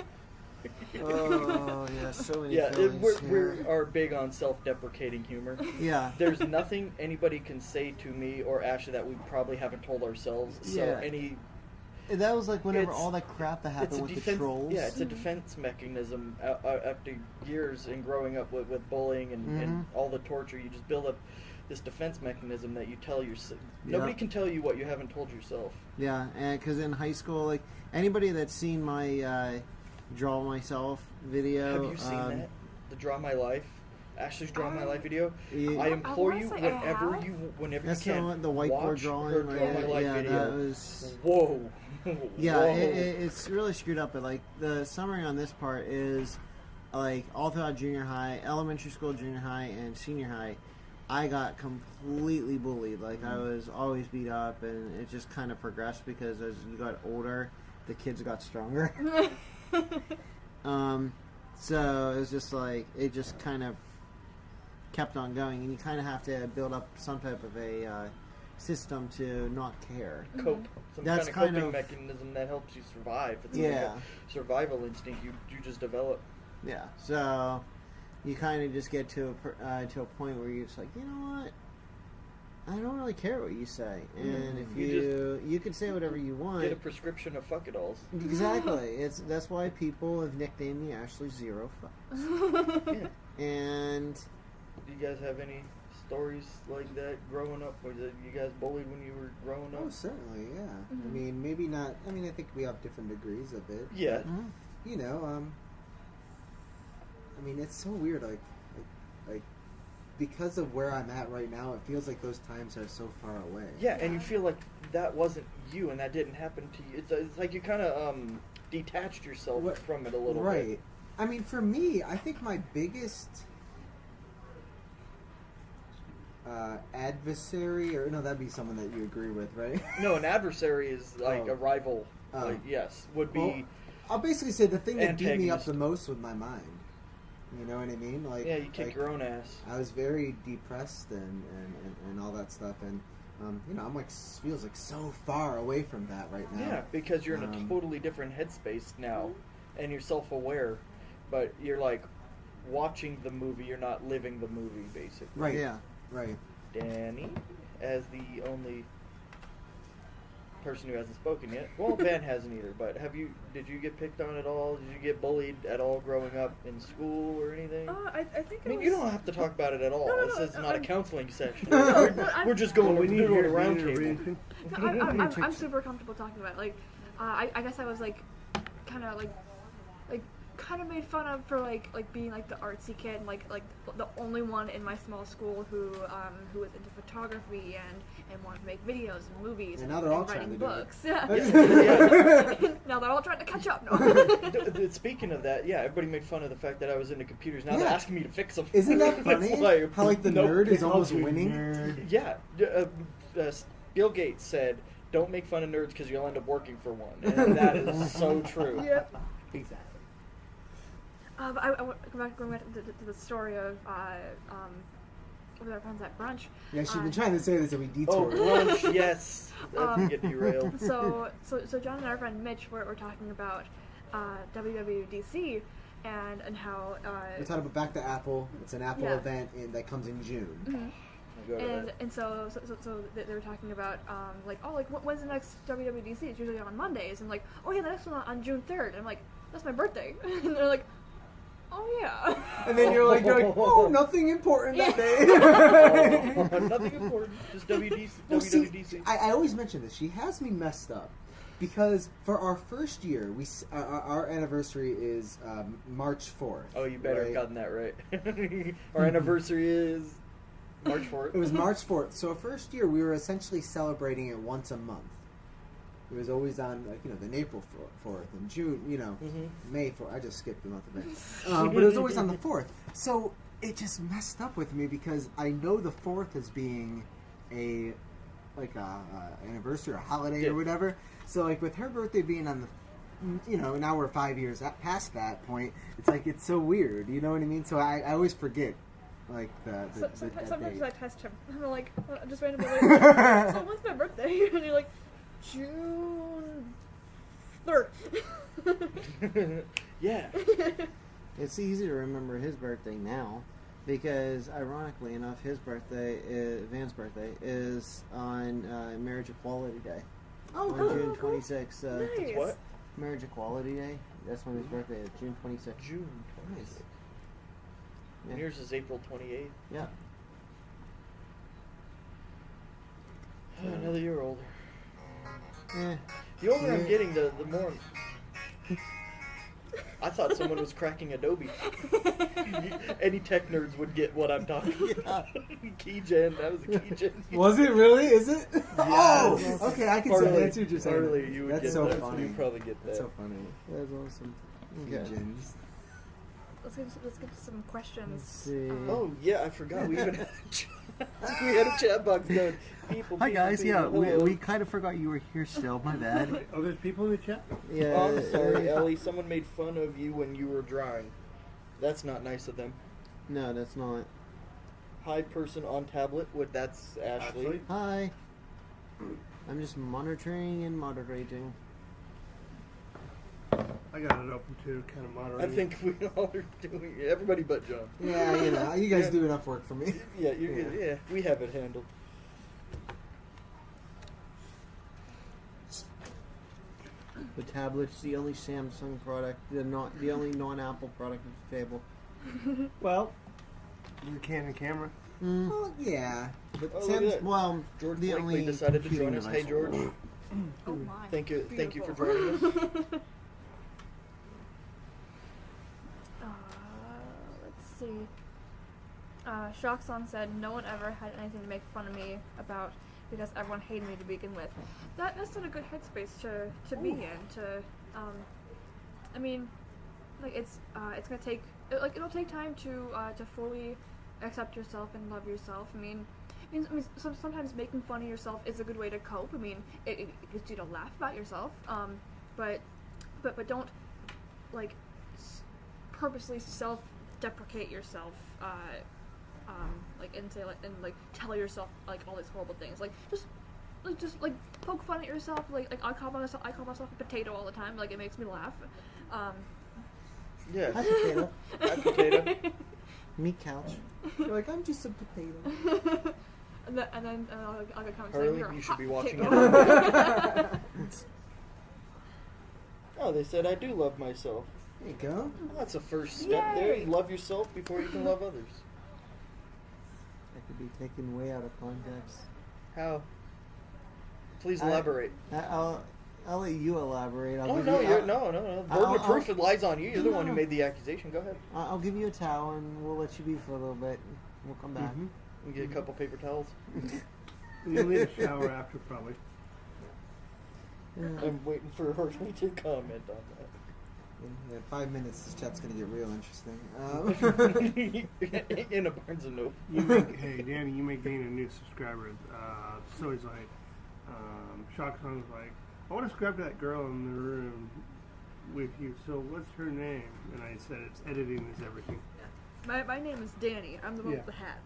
Oh yeah, so many Yeah, feelings. we are big on self-deprecating humor. Yeah. There's nothing anybody can say to me or Ashley that we probably haven't told ourselves. So Yeah. That was like whenever It's- all that crap that it's happened a with defense. the trolls. Yeah, it's a defense mechanism. After years and growing up with bullying and all the torture, you just build up this defense mechanism that you tell yourself. Nobody can tell you what you haven't told yourself. Yeah, and because in high school, like anybody that's seen my draw myself video, Have you seen that? The Draw My Life? Ashley's Draw My Life video? Yeah. I implore wanna you, say I whenever That's you can, the whiteboard watch drawing. her Draw My Life yeah, video. that was. Whoa. Yeah, Whoa. it's really screwed up. But like the summary on this part is, like all throughout junior high, elementary school, junior high, and senior high, I got completely bullied. Like I was always beat up, and it just kind of progressed because as you got older, the kids got stronger. So it was just like it just kind of kept on going, and you kind of have to build up some type of a system to not care. Cope. Some That's kind of kind coping of- mechanism that helps you survive. It's Yeah. like a survival instinct you just develop. Yeah, so you kind of just get to a point where you're just like, you know what? I don't really care what you say, and if you can say whatever you want. Get a prescription of fuck-it-alls. Exactly. That's why people have nicknamed me Ashley Zero Fucks. Yeah. And Do you guys have any stories like that growing up? Was it you guys bullied when you were growing up? Oh, certainly, yeah. I mean, maybe not. I mean, I think we have different degrees of it. Yeah. You know, I mean, it's so weird. Like, because of where I'm at right now, it feels like those times are so far away. Yeah, and you feel like that wasn't you and that didn't happen to you. It's like you kind of detached yourself What- from it a little right. bit. I mean, for me, I think my biggest adversary, or no, that'd be someone that you agree with, right? No, an adversary is like Oh. a rival. Oh. Like, yes, would be. Well, I'll basically say the thing that beat me up Antagonist. the most was my mind. You know what I mean? Like, Yeah, you kick like, your own ass. I was very depressed and all that stuff, and you know, I'm like feels like so far away from that right now. Yeah, because you're in a Um, totally different headspace now, and you're self-aware, but you're like watching the movie. You're not living the movie, basically. Right. yeah. Right. Danny, as the only person who hasn't spoken yet. Well, Van hasn't either. But did you get picked on at all? Did you get bullied at all growing up in school or anything? I think I mean, you don't have to talk about it at all. No, This is not a I'm- counseling session. But We're just going we to need do a your round we need a table. reason. I'm super comfortable talking about it. Like, I guess I was like, kind of like kind of made fun of for like being like the artsy kid, like the only one in my small school who was into photography and wanted to make videos and movies And now they're all writing trying to do it. books. Yeah. Yeah. Now they're all trying to catch up. No. Speaking of that, yeah, everybody made fun of the fact that I was into computers. Now they're Yeah. asking me to fix them. Isn't that It's funny? like, How like the nope. nerd is They almost called you winning? nerd. Yeah, Bill Gates said, "Don't make fun of nerds because you'll end up working for one," and that is so true. Yep. Exactly. But I going back to the story of with our friends at brunch. Yeah, she's been trying to say this and we Oh, detoured. brunch, yes. That can get derailed. So John and our friend Mitch were talking about WWDC and how We're talking about Back to Apple. It's an Apple Yeah. event that comes in June. I'll go to that. and so they were talking about when's the next WWDC? It's usually on Mondays, and like, oh yeah, the next one on June 3rd. I'm like, that's my birthday, and they're like, oh yeah. And then you're like, oh, nothing important that day. Nothing important, just WWDC. Well, see, I always mention this. She has me messed up because for our first year, our anniversary is March 4th. Oh, you better have right? gotten that right. Our anniversary is March 4th. It was March 4th. So first year, we were essentially celebrating it once a month. It was always on, like, the April 4th and June, May 4th. I just skipped the month of May. But it was always on the 4th. So it just messed up with me because I know the 4th as being a anniversary or holiday Yeah. or whatever. So, like, with her birthday being on the, now we're 5 years past that point, it's like, it's so weird. You know what I mean? So I always forget. Like that Sometimes date. I test him. I'm like, just randomly. Like, so when's my birthday? And you're like, June 3rd. Yeah. It's easy to remember his birthday now because, ironically enough, his birthday, Van's birthday, is on Marriage Equality Day. Oh, on cool. June 26th. Nice. What? Marriage Equality Day. That's when his birthday is, June 26th. June 26th. Yeah. And yours is April 28th. Yeah. Another year older. Eh. The older I'm Yeah. getting, the more. I thought someone was cracking Adobe. Any tech nerds would get what I'm talking about. Keygen, that was a Keygen. Was it really? Is it? Oh, Yes. okay. I can Harley, see that's what you're saying. Harley, you would That's get so that. funny. You probably get that. That's so funny. That's awesome. Okay. Pigeons. Let's get to some questions. Let's see. Oh yeah, I forgot. We even had a chat. We had a chat box going. Hi guys, yeah, hello. we kind of forgot you were here still, my bad. Oh, there's people in the chat? Yeah. Oh, I'm sorry, Ellie. Someone made fun of you when you were drawing. That's not nice of them. No, that's not. Hi, person on tablet. That's Ashley. Ashley? Hi. I'm just monitoring and moderating. I got it open too, kind of I moderating. think we all are doing it. Everybody but John. Yeah, you guys do enough work for me. Yeah, yeah, we have it handled. The tablet's the only Samsung product, the only non-Apple product at the table. Well, the Canon camera. Well, yeah, but Oh, look at Sam's, that. Well, George the Blakely only decided to computing join us. Hey, device. George. Oh my. Thank you for Beautiful. joining us. Let's see. Shockson said, no one ever had anything to make fun of me about because everyone hated me to begin with. That's not a good headspace to be in. I mean, like it's gonna take it'll take time to fully accept yourself and love yourself. I mean, sometimes making fun of yourself is a good way to cope. I mean, it gets you to laugh about yourself. But don't like purposely self-deprecate yourself. And say and tell yourself all these horrible things. Just poke fun at yourself. Like I call myself a potato all the time. Like it makes me laugh. Yeah. Hi, potato. Hi, potato. Meat couch. you're like, I'm just a potato. and then I'll get comments Harley, saying you're a you should hot be watching potato. it. Oh, they said I do love myself. There you go. Well, that's a first step there. Yay. You love yourself before you can love others. That could be taken way out of context. How? Please elaborate. I'll let you elaborate. I'll Oh give no, you, no, no, no. Burden of proof lies on you. You're the one who No. made the accusation. Go ahead. I'll give you a towel and we'll let you be for a little bit. We'll come back. Mhm. You get a couple paper towels. You'll need a shower after, probably. I'm waiting for Harvey to comment on that. In 5 minutes, this chat's gonna get real interesting. In a Barnes and Noble. Hey, Danny, you may gain a new subscriber. So he's like, Shock Song was like, I want to subscribe to that girl in the room with you. So what's her name? And I said, it's editing is everything. My name is Danny. I'm the one with the hat.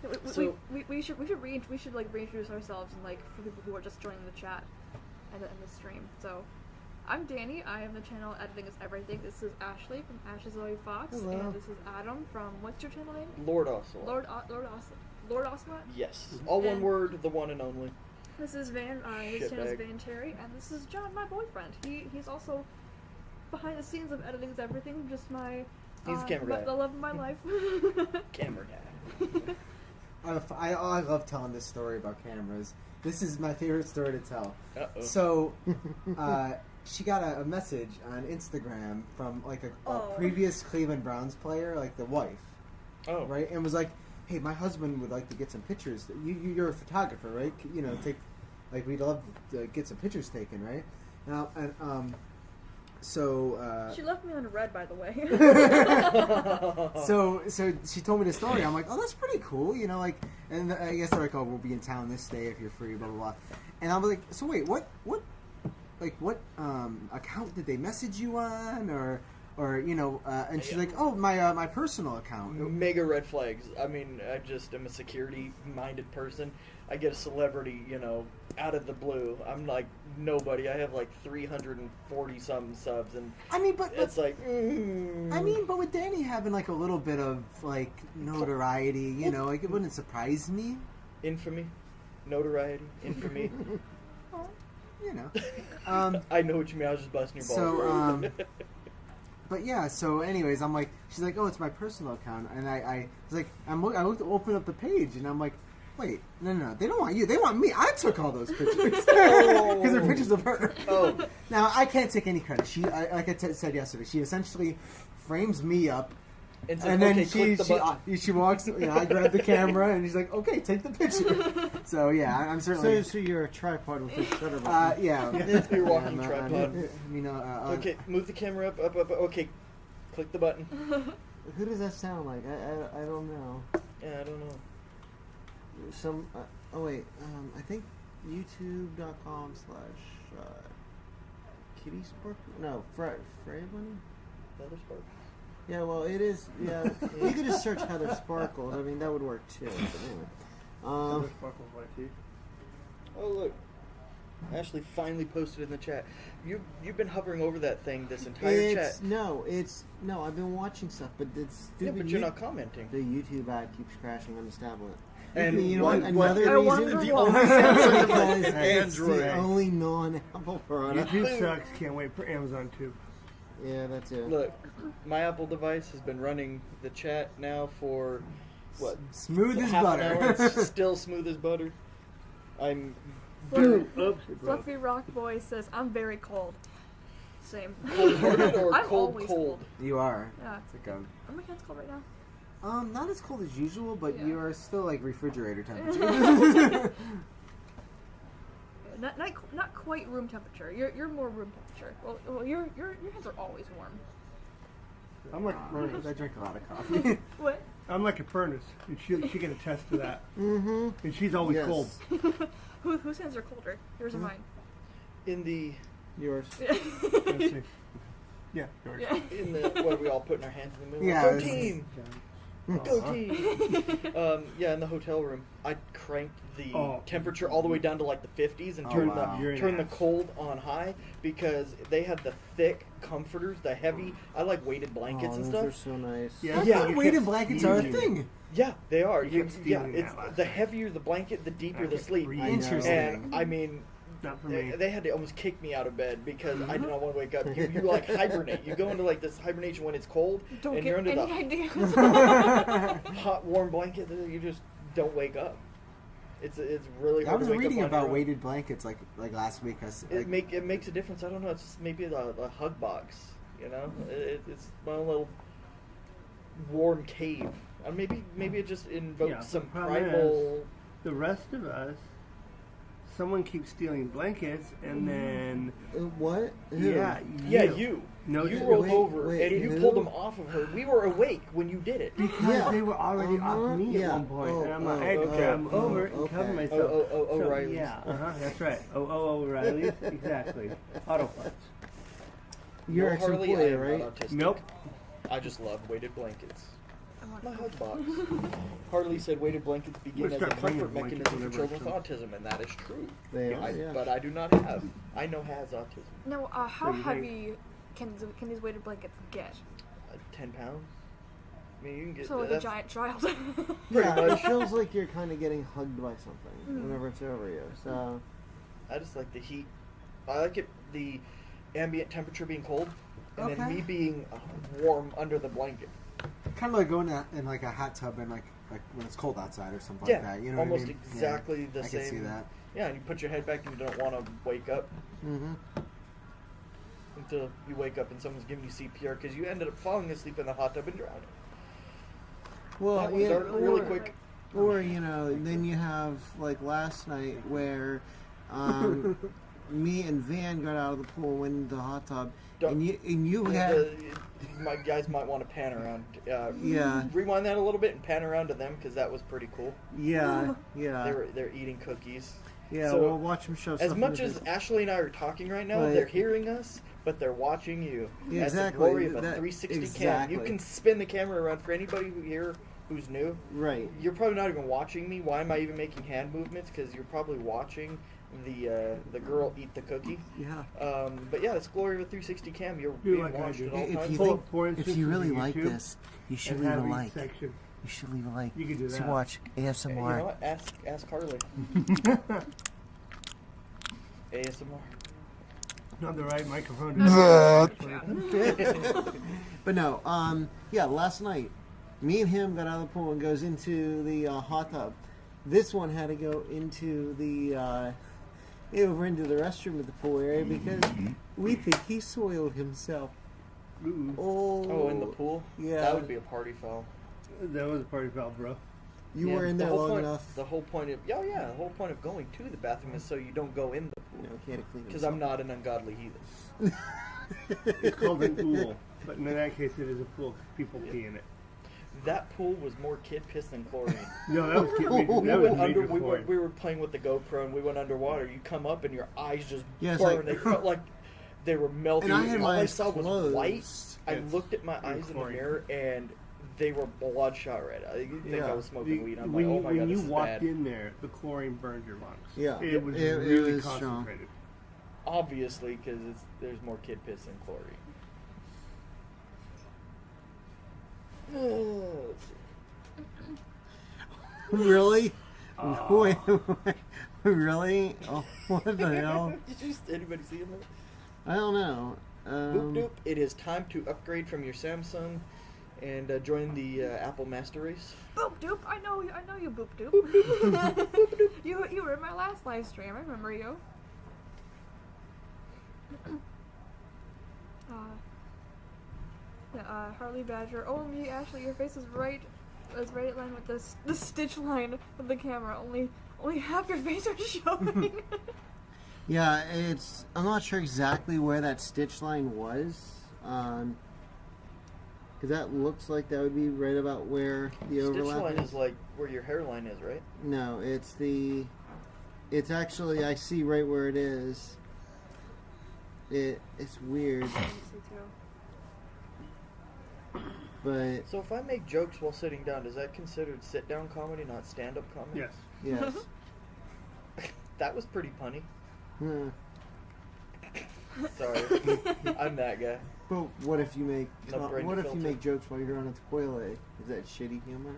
Yeah. We should like reintroduce ourselves and like for people who are just joining the chat and the stream. So I'm Danny. I am the channel Editing is Everything. This is Ashley from Ashley Zoe Fox, Hello. and this is Adam from what's your channel name? Lord Ocelot. Lord Ocelot. Yes. All one And- word, the one and only. This is Van. His channel is Shitbag. Van Cherry, and this is John, my boyfriend. He's also behind the scenes of Editing is Everything. Just my He's the camera guy. the love of my life. Camera guy. I love telling this story about cameras. This is my favorite story to tell. Uh-oh. So, she got a message on Instagram from like a Oh. previous Cleveland Browns player, like the wife, Oh. right? And was like, "Hey, my husband would like to get some pictures. You're a photographer, right? You know, we'd love to get some pictures taken, right?" So She left me on red, by the way. so she told me the story. I'm like, oh, that's pretty cool, you know, like, and I guess they're like, oh, we'll be in town this day if you're free, blah blah blah. And I'm like, so wait, what account did they message you on, or you know? And she's like, oh, my personal account. Mega red flags. I mean, I just am a security-minded person. I get a celebrity, you know, out of the blue. I'm like nobody. I have like 340-something subs, and I mean, but it's like. but with Danny having like a little bit of like notoriety, you know, like it wouldn't surprise me. Infamy, notoriety, infamy. You know. I know what you mean. I was just busting your balls. So, but yeah, so anyways, I'm like, she's like, oh, it's my personal account, and I was like, I looked to open up the page, and I'm like, wait, no, they don't want you, they want me. I took all those pictures because they're pictures of her. Oh. Now I can't take any credit. Like I said yesterday, she essentially frames me up. It's And like, then okay, click the button. she walks. You know, I grab the camera, and she's like, "Okay, take the picture." So yeah, I'm certainly. So you're a tripod with a shutter button. Yeah. You're walking Yeah, tripod. You know. Okay, move the camera up. Okay, click the button. Who does that sound like? I don't know. Yeah, I don't know. Some. Oh wait. I think YouTube.com/Kitty Sparkle. No, Freya Bunny. Another spark. Yeah, well, it is. Yeah, you could just search Heather Sparkle. I mean, that would work too. But anyway, Heather Sparkle's my teeth. Oh look, Ashley finally posted in the chat. You've been hovering over that thing this entire chat. no. I've been watching stuff, but it's Yeah, stupid. but you're not commenting. The YouTube app keeps crashing on this tablet. And you know one- what? Another I reason. wonder the why. only Samsung Because device, it's Android. the only non-Apple product. YouTube sucks. Can't wait for Amazon Tube. Yeah, that's it. Look, my Apple device has been running the chat now for what? Smooth as half butter. An hour. It's still smooth as butter. I'm. Oops, it broke. Fluffy Rock Boy says, I'm very cold. Same. Cold-hearted or I'm cold, always cold? You are. Yeah. It's like Are my hands cold right now? not as cold as usual, but Yeah. you are still like refrigerator temperature. Not quite room temperature. You're more room temperature. Well your hands are always warm. I'm like a furnace. I drink a lot of coffee. What? I'm like a furnace, and she can attest to that. Mm-hmm. And she's always Yes. cold. Whose hands are colder? Yours or mine? In the Yours. Let's see. Yeah, yours. Yeah. what are we all putting our hands in the middle? Yeah, Go it's- team! Uh-huh. Go team! Yeah, in the hotel room, I cranked the temperature all the way down to like the 50s and Oh, turned wow. You're an the ass. cold on high because they had the thick comforters, the heavy. I like weighted blankets and those stuff. are so nice. Yeah, Yeah. you Weighted kept blankets are a stealing. thing. Yeah, they are. You kept Yeah, stealing it's that last the night. heavier the blanket, the deeper I the kept sleep. reading. Interesting. And I mean, Not for me. they had to almost kick me out of bed because I did not want to wake up. You like hibernate. You go into like this hibernation when it's cold, Don't and get you're under any the ideas. hot, warm blanket. You just don't wake up. It's really I hard was to wake reading up on about your own. weighted blankets like last week. It makes a difference. I don't know. It's just maybe the hug box. You know, it's my own little warm cave. Maybe it just invokes some problem primal. The rest of us, someone keeps stealing blankets, and then What? Who? yeah, You. No, you shit. rolled Wait, over wait, and you who? pulled them off of her. We were awake when you did it. because Yeah. they were already off me Yeah. at one point, Oh, and I'm like, oh, I had to okay. grab over and cover okay. myself. Oh, So, Riley's. yeah, that's right. O'Reilly's, exactly. Auto parts. You're No, Harley, I ex-employee, am right? not autistic. Nope. I just love weighted blankets. I want My to hug box. Harley said weighted blankets begin We'll as a start bringing comfort blankets mechanism for whenever children I with autism, and that is true. They are, yeah. But I do not have. I know has autism. No, how What do you think? heavy can these weighted blankets get? 10 pounds? I mean, you can get So like a that's- giant child. Yeah, much. it feels like you're kind of getting hugged by something whenever it's over you. So, I just like the heat. I like it, the ambient temperature being cold, and then Okay. me being warm under the blanket. kind of like going in like a hot tub and like when it's cold outside or something Yeah, like that. You know almost what I mean? exactly Yeah, the I same. can see that. Yeah, and you put your head back and you don't want to wake up mm-hmm. until you wake up and someone's giving you CPR because you ended up falling asleep in the hot tub and drowning. Well, That was yeah, really quick. Or then you have like last night where me and Van got out of the pool, went into the hot tub, Don't- and you had My guys might want to pan around. Yeah. Rewind that a little bit and pan around to them because that was pretty cool. yeah. They're eating cookies. Yeah, So, we'll watch them shove As stuff much in as the- Ashley and I are talking right now, But- they're hearing us, but they're watching you. Yeah, That's the exactly. glory of a That- 360 cam. exactly. You can spin the camera around for anybody who's new. Right. You're probably not even watching me. Why am I even making hand movements? Because you're probably watching the girl eat the cookie. Yeah. But yeah, it's glory of a 360 cam. You're Do being like I watched do. at all If times. you For- think, for if instance, you really with like YouTube this, you should and leave have a each like. section. You should leave a like. You could do To that. watch Hey, you know ASMR. what? Ask Harley. ASMR. Not the right microphone. But no, yeah, last night, me and him got out of the pool and goes into the hot tub. This one had to go into over into the restroom at the pool area because we think he soiled himself. Ooh. Oh, in the pool? Yeah. That would be a party foul. That was a party foul, bro. You Yeah, were in the there whole long point, enough. The whole point of the whole point of going to the bathroom is so you don't go in the pool. You know, he had to clean Because himself. I'm not an ungodly heathen. It's called an ool, but in that case, it is a pool. People pee in it. That pool was more kid piss than chlorine. No, that was kid we that was went under. major We chlorine. were playing with the GoPro and we went underwater. You come up and your eyes just Yeah, it's burn. like- they felt like they were melting. And I had All my I eyes saw was closed. white. I It's looked at my eyes in the chlorine. mirror and they were bloodshot red. I think I Yeah. was smoking weed. I'm when like, oh my when god, you this is walked bad. in there, the chlorine burned your lungs. Yeah. It was It really was strong. concentrated. Obviously, because there's more kid piss than chlorine. Let's see. Really? Aw. Wait, really? Oh, what the hell? Did anybody see him? I don't know. Boop doop! It is time to upgrade from your Samsung and join the Apple Master Race. Boop doop. I know you. Boop doop. You were in my last live stream. I remember you. Harley Badger. Oh me, Ashley, your face is right in line with the stitch line of the camera. Only half your face are showing. Yeah, I'm not sure exactly where that stitch line was. Because that looks like that would be right about where the Stitch overlap line is like where your hairline is, right? No, it's actually, I see right where it is. It's weird, I see too. but So if I make jokes while sitting down, is that considered sit-down comedy, not stand-up comedy? Yes. yes. That was pretty punny. Huh. Sorry, I'm that guy. But what if you make No brain what if you filter. make jokes while you're on a toilet? Is that shitty humor?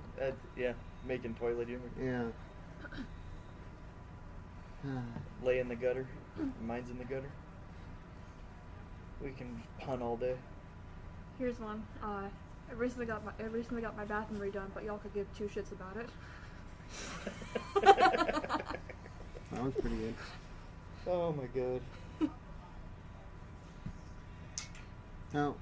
Yeah, making toilet humor. Yeah. Lay in the gutter. Mine's in the gutter. We can pun all day. Here's one. I recently got my bathroom redone, but y'all could give two shits about it. That one's pretty good. Oh my god. No,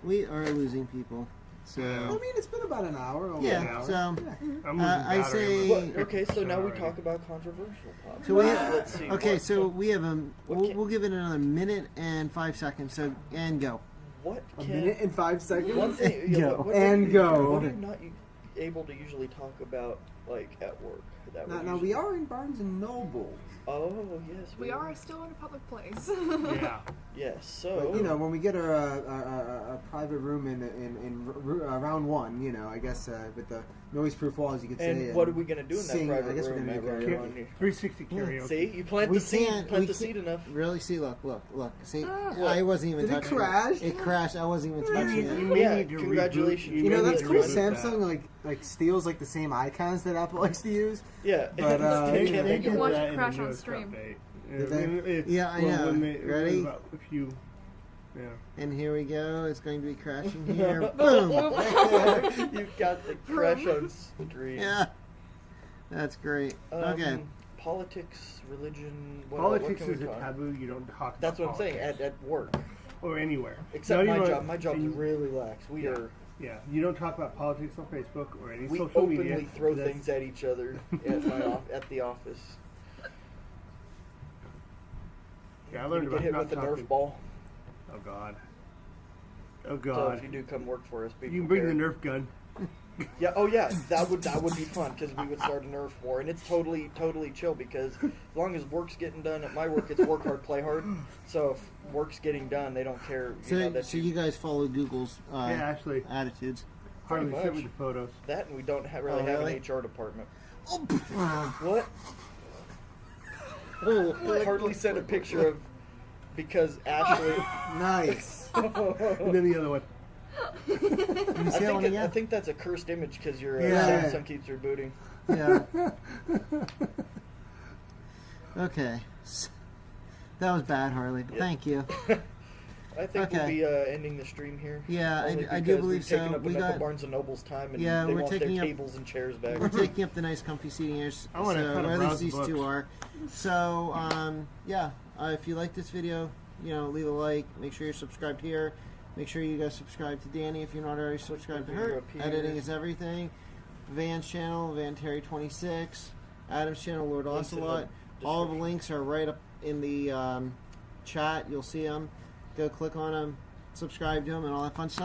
we are losing people. So I mean, it's been about an hour. Over yeah, an hour. so I'm losing I battery. say- Well, okay, so now we Sorry. talk about controversial topics. so we Let's see. okay. what- So we have what we'll, can- we'll give it another minute and 5 seconds. So and go. what A can minute and 5 seconds. one thing Go. what And are you- go. What are you not able to usually talk about like at work? That would Now usually- we are in Barnes and Noble, Oh yes, We are still in a public place. Yeah. Yes. So but you know when we get our private room in round one, you know, I guess with the noise-proof walls, you could say. and what are we gonna do in that sing, private I guess we're room? gonna make everyone? our- 360 karaoke. See, you plant We the seed. can't- Plant we the can't- seed enough. Really? See, look. See, Ah. I wasn't even Did it touching crash? It crashed. I wasn't even You touching need- it. you may Yeah, need to reboot- congratulations. you You know may that's need cool. to reboot Samsung that. like steals like the same icons that Apple likes to use. Yeah, But, They, you can't they make did it watch work. it that in crash the on newest stream. update. Did they? Yeah, I know. When they, Ready? About a few, yeah. And here we go. It's going to be crashing here. Boom. You got the crash on stream. Yeah. That's great. Okay. Politics, religion. What Politics can we is a talk? taboo. You don't talk about That's what I'm saying. politics. At work, Or anywhere. except Not my even- job. My job's and- really lax. We Yeah. are. Yeah, you don't talk about politics on Facebook or any We social openly media. throw That's- things at each other at at the office. Yeah, I You learned get about hit not with a talking. Nerf ball. Oh God. Oh So God. if you do come work for us, be You can bring the prepared. Nerf gun. Yeah. Oh yeah. That would be fun because we would start a Nerf war, and it's totally chill because as long as work's getting done at my work, it's work hard, play hard. So if work's getting done, they don't care. You know, So, that so you guys follow Google's Yeah, actually, attitudes. Harley much. sent me the photos. that, and we don't really Oh, have really? an HR department. Oh, What? Hardly sent a picture of because Ashley. Nice. And then the other one. you see that one I again? think that's a cursed image because your Yeah. Samsung keeps rebooting. Yeah. Okay. That was bad, Harley. Yeah. Thank you. I think we'll Okay. be ending the stream here. Yeah, Only I do because believe we've taken so. up We enough got- of Barnes and Noble's time, and Yeah, they we're want their taking up- tables and chairs back. We're taking up the nice comfy seating areas. I wanna so, kinda or at browse least the these two books. are. So, yeah, if you like this video, you know, leave a like. Make sure you're subscribed here. Make sure you guys subscribe to Danny if you're not already subscribed to her. Video up here. Editing is everything. Van's channel, Van Terry 26. Adam's channel, Lord Links in the Ocelot. All the description. links are right up in the chat. You'll see them. Go click on them, subscribe to them, and all that fun stuff.